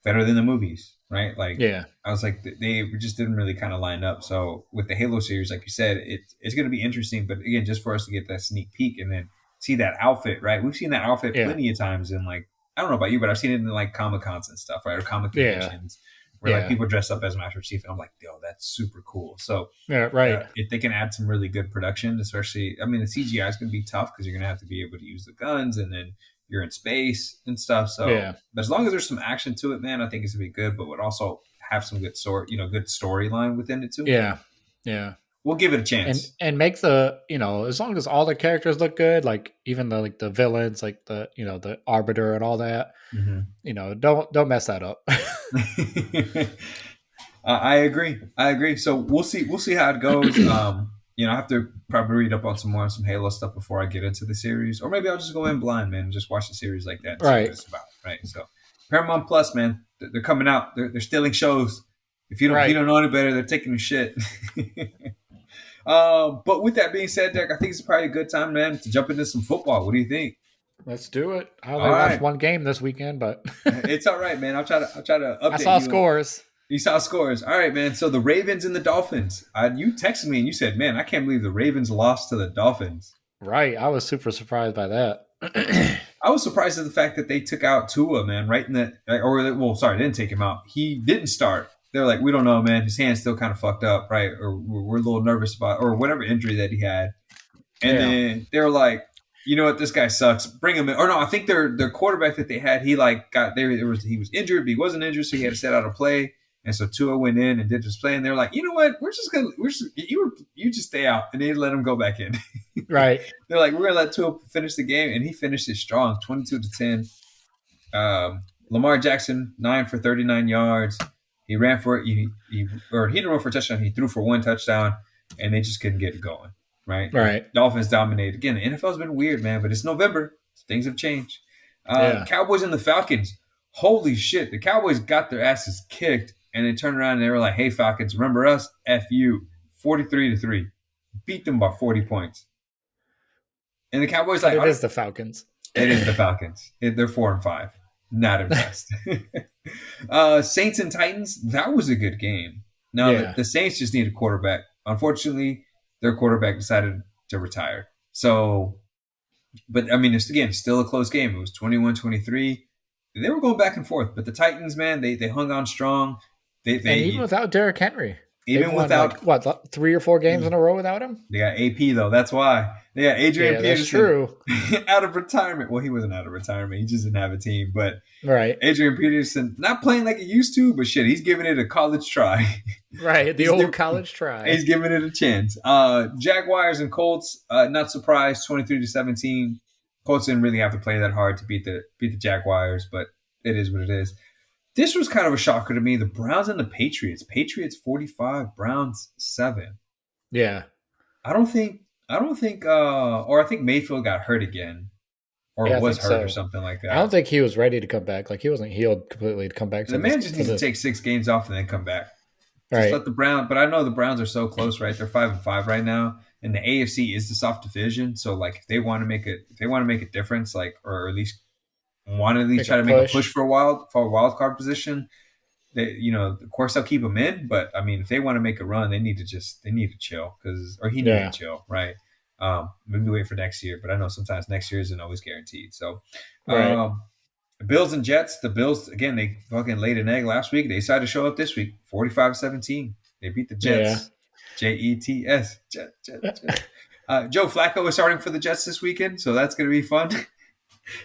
better than the movies, right? Like Yeah, I was like they just didn't really kind of line up. So with the Halo series, like you said, it's going to be interesting. But again, just for us to get that sneak peek and then see that outfit, right? We've seen that outfit yeah, plenty of times in like I don't know about you, but I've seen it in like Comic Cons and stuff, right, or comic yeah, conventions where like yeah, people dress up as Master Chief, and I'm like, yo, that's super cool. So yeah. Right. if they can add some really good production, especially, I mean, the CGI is going to be tough because you're going to have to be able to use the guns and then you're in space and stuff. So, Yeah, but as long as there's some action to it, man, I think it's going to be good, but would also have some good storyline within it too. yeah, yeah. We'll give it a And chance. and make the as long as all the characters look good, like even the villains, like the Arbiter and all that, Hmm. don't mess that up. I agree. I agree. So we'll see. We'll see how it goes. I have to probably read up on some Halo stuff before I get into the series, or maybe I'll just go in blind, man, and just watch the series like that and see what Right, it's about. Right. So Paramount Plus, man, they're coming out. They're stealing shows. If you right. don't know any better, they're taking the shit. But with that being said, Derek, I think it's probably a good time, man, to jump into some football. What do you think? Let's do it. I All only watched right, one game this weekend, but it's all right, man. I'll try to I update saw you. scores. You saw scores. All right, man. So the Ravens and the Dolphins. You texted me and you said, "Man, I can't believe the Ravens lost to the Dolphins." Right, I was super surprised by that. I was surprised at the fact that they took out Tua, man, right in the well, sorry, they didn't take him out. He didn't start. They're like, we don't know, man. His hand's still kind of fucked up, right? Or we're a little nervous about, or whatever injury that he had. And Yeah, then they're like, you know what, this guy sucks. Bring him in. Or no, I think their quarterback that they had, he like got there. He was injured, but he wasn't injured, so he had to set out a play. And so Tua went in and did his play, and they're like, you know what, you just stay out, and they let him go back in. right. They're like, we're gonna let Tua finish the game, and he finished it strong, 22-10. Lamar Jackson 9 for 39 yards. He ran for it. He didn't run for a touchdown. He threw for one touchdown, and they just couldn't get it going. Right? Right. Dolphins dominated again. The NFL's been weird, man, but it's November. Things have changed. Yeah. Cowboys and the Falcons. Holy shit! The Cowboys got their asses kicked, and they turned around and they were like, "Hey, Falcons, remember us? F you." 43-3, beat them by 40 points. And the Cowboys But like, it is the Falcons. it is the Falcons. They're 4-5. Not impressed. Saints and Titans. That was a good game. Now Yeah. the Saints just need a quarterback. Unfortunately, their quarterback decided to retire. So, but I mean, it's again still a close game. It was 21-23. They were going back and forth, but the Titans, man, they hung on strong. And even They without Derrick Henry, they've even won without like what 3 or 4 games in a row without him. they got AP though. That's why they got Adrian Yeah, that's Peterson true. out of retirement. Well, he wasn't out of retirement. He just didn't have a team. But Right. Adrian Peterson not playing like he used to, but shit, he's giving it a college try. Right. The he's, old giving, college try. he's giving it a chance. Jaguars and Colts. Not surprised. 23-17. Colts didn't really have to play that hard to beat the Jaguars, but it is what it is. This was kind of a shocker to me. The Browns and the Patriots. Patriots 45, Browns 7. Yeah. I don't think or I think Mayfield got hurt again or Yeah, I was think hurt or so. something like I don't that. think he was ready to come back. Like he wasn't healed completely to come back The to man just to needs to the take 6 games off and then come back. Just right. let the Browns. But I know the Browns are so close, right? They're 5-5 right now, and the AFC is the soft division. So like, if they want to make a difference, like, or at least want to at least Make a try to make a push. push for a wild card position, Of course they'll keep him in, but I mean, if they want to make a run, they need to chill he needed to chill, right? Maybe wait for next year, but I know sometimes next year isn't always guaranteed. So, Right. Bills and Jets. The Bills again. They fucking laid an egg last week. They decided to show up this week. 45-17. They beat the Jets. Jets. Jets. Joe Flacco is starting for the Jets this weekend, so that's going to be fun.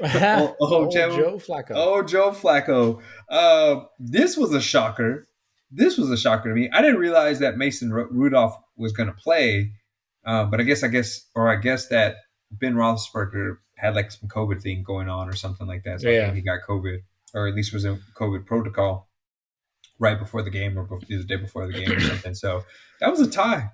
Joe Flacco. Oh, Joe Flacco. This was a shocker. This was a shocker to me. I didn't realize that Mason Rudolph was going to play, but I guess that Ben Roethlisberger had like some COVID thing going on or something like that. So I think he got COVID, or at least was in COVID protocol right before the game or the day before the game or something. So that was a tie.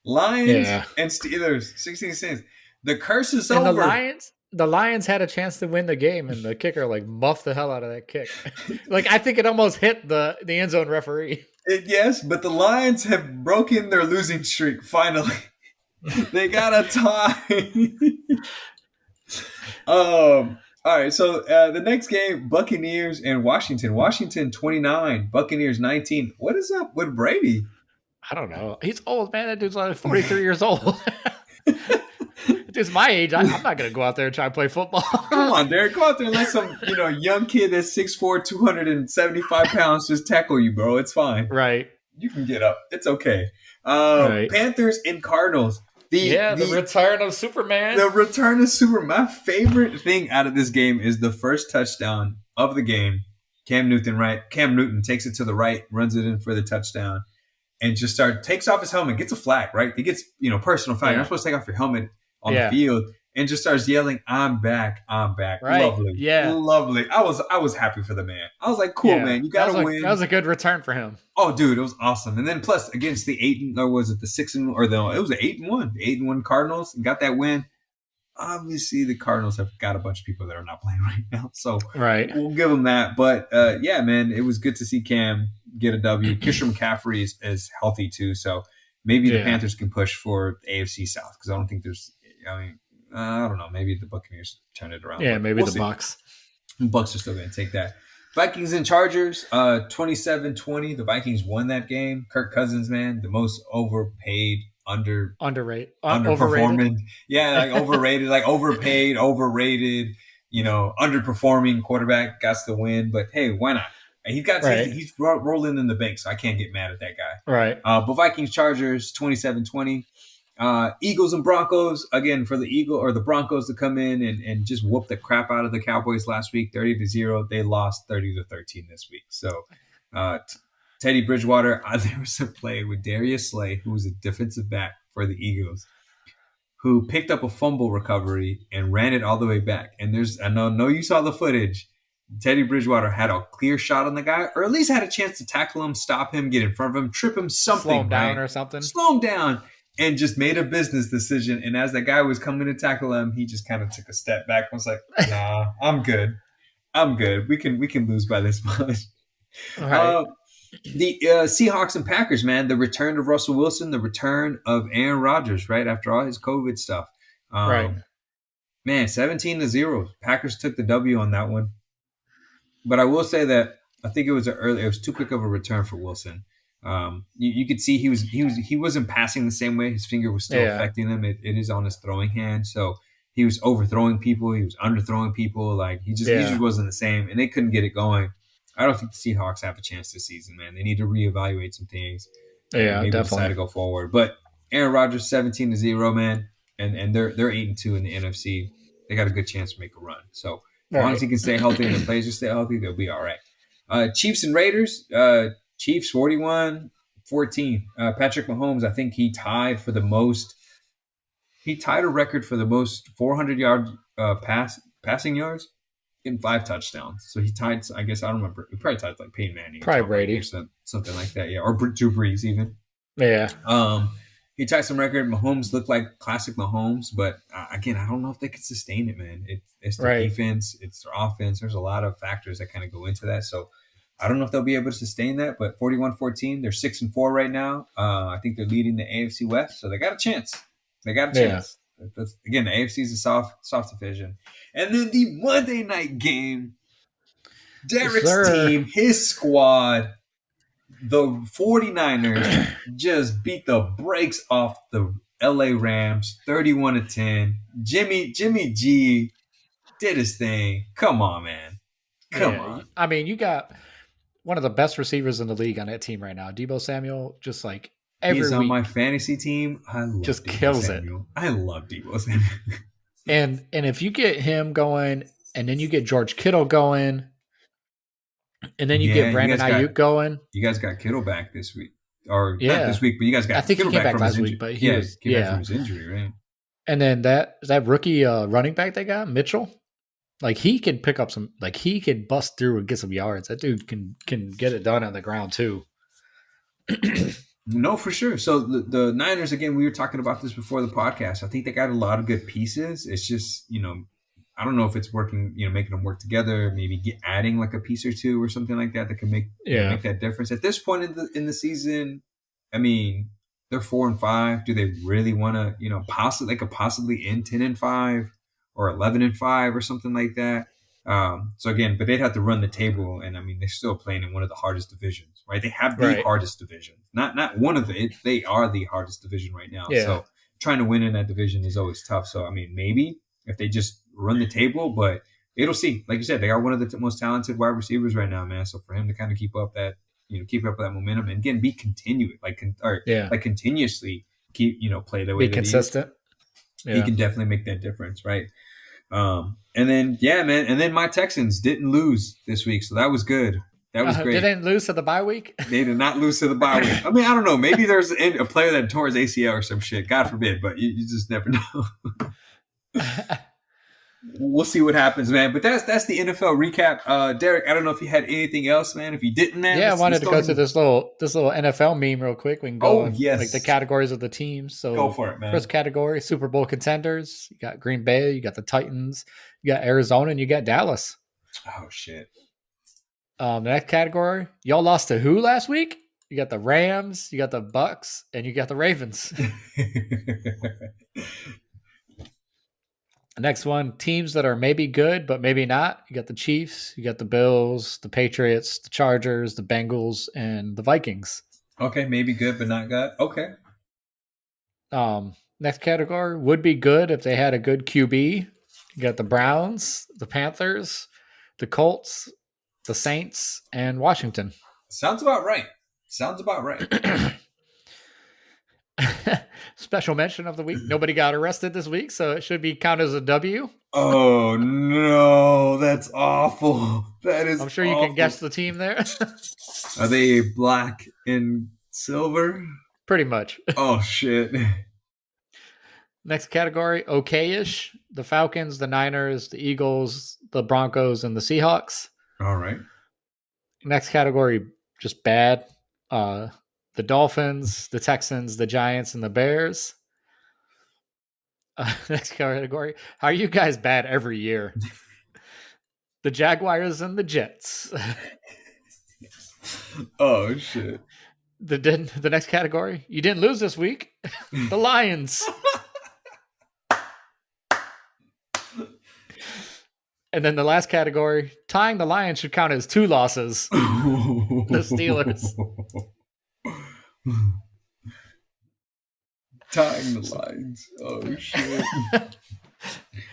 Lions and Steelers, 16 cents. The curse is over. The Lions had a chance to win the game, and the kicker like muffed the hell out of that kick. Like I think it almost hit the end zone referee. Yes, but the Lions have broken their losing streak finally. They got a tie. All right, so the next game, Buccaneers and Washington. Washington 29, Buccaneers 19. What is up with Brady? I don't know. He's old, man. That dude's like 43 years old. Dude's my age. I'm not going to go out there and try to play football. Come on, Derek. Go out there and let some young kid that's 6'4", 275 pounds just tackle you, bro. It's fine. Right. You can get up. It's okay. Right. Panthers and Cardinals. The return of Superman. The return of Superman. My favorite thing out of this game is the first touchdown of the game. Cam Newton takes it to the right, runs it in for the touchdown, and just takes off his helmet, gets a flag, right? He gets, personal flag. You're not supposed to take off your helmet on the field, and just starts yelling, "I'm back, I'm back." Right. Lovely. Yeah. Lovely. I was happy for the man. I was like, cool, man. You got to win. That was a good return for him. Oh, dude, it was awesome. And then plus against the 8-1, or was it the 6-1, or it was the 8-1. The 8-1 Cardinals got that win. Obviously, the Cardinals have got a bunch of people that are not playing right now. So we'll give them that. But yeah, man, it was good to see Cam get a W. Christian McCaffrey is healthy too. So maybe the Panthers can push for the AFC South, because I don't think there's, I don't know. Maybe the Buccaneers turn it around. Yeah, maybe the Bucs. The Bucs are still going to take that. Vikings and Chargers, 27-20. The Vikings won that game. Kirk Cousins, man, the most overpaid, underperforming. Overrated. Yeah, like overrated, like overpaid, overrated, underperforming quarterback, got the win. But hey, why not? He's rolling in the bank, so I can't get mad at that guy. Right. But Vikings Chargers 27-20. Eagles and Broncos, again, for the Broncos to come in and just whoop the crap out of the Cowboys last week, 30-0. They lost 30-13 this week. So Teddy Bridgewater, there was a play with Darius Slay, who was a defensive back for the Eagles, who picked up a fumble recovery and ran it all the way back. And I know you saw the footage. Teddy Bridgewater had a clear shot on the guy, or at least had a chance to tackle him, stop him, get in front of him, trip him, something. Slow him down or something. Slow him down, and just made a business decision. And as that guy was coming to tackle him, he just kind of took a step back and was like, nah, I'm good. We can lose by this much. All right. The Seahawks and Packers, man, the return of Russell Wilson, the return of Aaron Rodgers, right, after all his COVID stuff. Right. Man, 17-0. Packers took the W on that one. But I will say that I think it was too quick of a return for Wilson. You could see he wasn't passing the same way. His finger was still affecting him. It is on his throwing hand. So he was overthrowing people. He was underthrowing people. Like he just wasn't the same, and they couldn't get it going. I don't think the Seahawks have a chance this season, man. They need to reevaluate some things. Yeah, maybe definitely decide to go forward. But Aaron Rodgers 17-0, man, and they're 8-2 in the NFC. They got a good chance to make a run. So as long as he can stay healthy and the players just stay healthy, they'll be all right. Chiefs and Raiders. Chiefs 41-14. Patrick Mahomes, I think he tied a record for the most 400-yard passing yards in 5 touchdowns. So he tied, I guess, I don't remember. He probably tied like Peyton Manning. Probably Brady. Or something like that, yeah. Or Drew Brees even. Yeah. He tied some record. Mahomes looked like classic Mahomes, but again, I don't know if they could sustain it, man. It's their defense. It's their offense. There's a lot of factors that kind of go into that. So I don't know if they'll be able to sustain that, but 41-14, they're 6-4 right now. I think they're leading the AFC West, so they got a chance. Again, the AFC is a soft division. And then the Monday night game, Derek's team, his squad, the 49ers just beat the brakes off the LA Rams 31-10. Jimmy G did his thing. Come on, man. Come on. I mean, you got one of the best receivers in the league on that team right now. Deebo Samuel, just like every He's on week, my fantasy team. I love just Deebo kills Samuel. it. I love Deebo Samuel. And if you get him going, and then you get George Kittle going, and then you get Brandon Ayuk going. You guys got Kittle back this week. Or not this week, but you guys got I think Kittle he came back from last his week, injury. but he came back from his injury, right? And then that rookie running back they got, Mitchell, like he can pick up some, like he can bust through and get some yards. That dude can get it done on the ground too. No, for sure. So the Niners, again, we were talking about this before the podcast. I think they got a lot of good pieces. It's just, I don't know if it's working, making them work together, maybe adding like a piece or two or something like that can make make that difference. At this point in the season, I mean, they're 4-5. Do they really want to, possibly they could possibly end 10-5 or 11-5 or something like that? So again, but they'd have to run the table, and I mean, they're still playing in one of the hardest divisions, right? They have the hardest division, not one of it. They are the hardest division right now. Yeah. So trying to win in that division is always tough. So I mean, maybe if they just run the table, but it'll see. Like you said, they are one of the most talented wide receivers right now, man. So for him to kind of keep up that momentum and again be continuous, continuously keep play the way be consistent. He can definitely make that difference, right? And then man, and then my Texans didn't lose this week, so that was good. That was great. They didn't lose to the bye week. They did not lose to the bye week. I mean, I don't know. Maybe there's a player that tore his ACL or some shit. God forbid, but you just never know. We'll see what happens, man. But that's the NFL recap. Derek, I don't know if you had anything else, man. If you didn't, man. Yeah, I wanted to go to this little NFL meme real quick. We can go like the categories of the teams. So go for it, man. First category, Super Bowl contenders. You got Green Bay, you got the Titans, you got Arizona, and you got Dallas. Oh shit. The next category, y'all lost to who last week? You got the Rams, you got the Bucks, and you got the Ravens. The next one, teams that are maybe good, but maybe not. You got the Chiefs, you got the Bills, the Patriots, the Chargers, the Bengals, and the Vikings. Okay, maybe good, but not good. Okay. Next category would be good if they had a good QB. You got the Browns, the Panthers, the Colts, the Saints, and Washington. Sounds about right. Special mention of the week. Nobody got arrested this week, so it should be counted as a W. Oh, no. That's awful. That is I'm sure you can guess the team there. Are they black and silver? Pretty much. Oh, shit. Next category, okay-ish. The Falcons, the Niners, the Eagles, the Broncos, and the Seahawks. All right. Next category, just bad. The Dolphins, the Texans, the Giants, and the Bears. Next category, how are you guys bad every year? The Jaguars and the Jets. Oh, shit. The next category, you didn't lose this week. The Lions. And then the last category, tying the Lions should count as 2 losses. The Steelers. Tying the lines. Oh shit.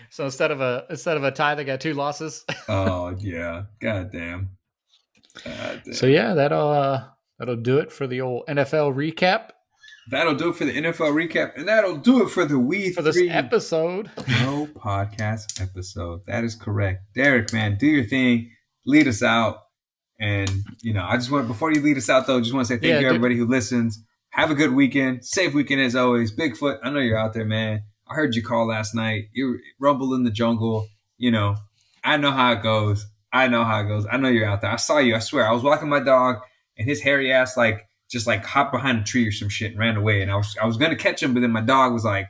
So instead of a tie, they got 2 losses. Oh yeah. God damn. So yeah, that'll do it for the old NFL recap. That'll do it for the NFL recap, and that'll do it for the this episode. No podcast episode. That is correct. Derek, man, do your thing. Lead us out. And, I just want, before you lead us out, though, just want to say thank you, everybody who listens. Have a good weekend. Safe weekend as always. Bigfoot, I know you're out there, man. I heard you call last night. You rumble in the jungle. I know how it goes. I know you're out there. I saw you. I swear. I was walking my dog, and his hairy ass, just hopped behind a tree or some shit and ran away. And I was going to catch him, but then my dog was like,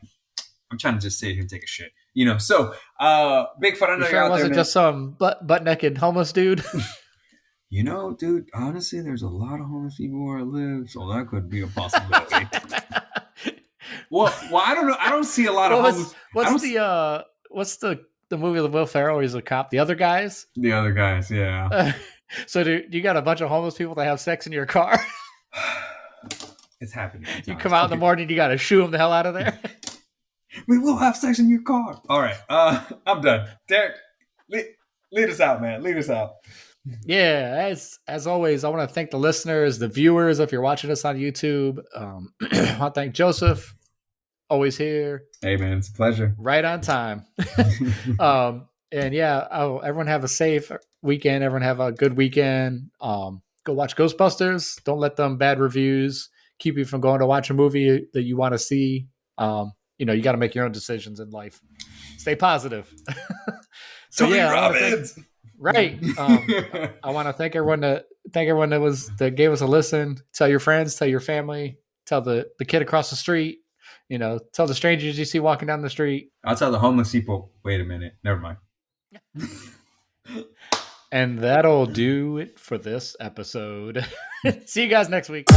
I'm trying to just sit here and take a shit. So, Bigfoot, I know you're out there, man. Wasn't just some butt-naked homeless dude? Dude, honestly, there's a lot of homeless people where I live, so that could be a possibility. well, I don't know. I don't see a lot of homeless. What's the movie with Will Ferrell where he's a cop? The Other Guys? The Other Guys, yeah. So do you got a bunch of homeless people that have sex in your car? It's happening. You come out in the morning, you got to shoo him the hell out of there. We will have sex in your car. All right. I'm done. Derek, lead us out, man. Lead us out. Yeah, as always, I want to thank the listeners, the viewers, if you're watching us on YouTube. I want to thank Joseph, always here. Hey, man, it's a pleasure. Right on time. And yeah, everyone have a safe weekend. Everyone have a good weekend. Go watch Ghostbusters. Don't let them bad reviews keep you from going to watch a movie that you want to see. You got to make your own decisions in life. Stay positive. So Tony yeah, Robbins. Right. I want to thank everyone that gave us a listen. Tell your friends, tell your family, tell the kid across the street, tell the strangers you see walking down the street. I'll tell the homeless people. Wait a minute. Never mind. And that'll do it for this episode. See you guys next week.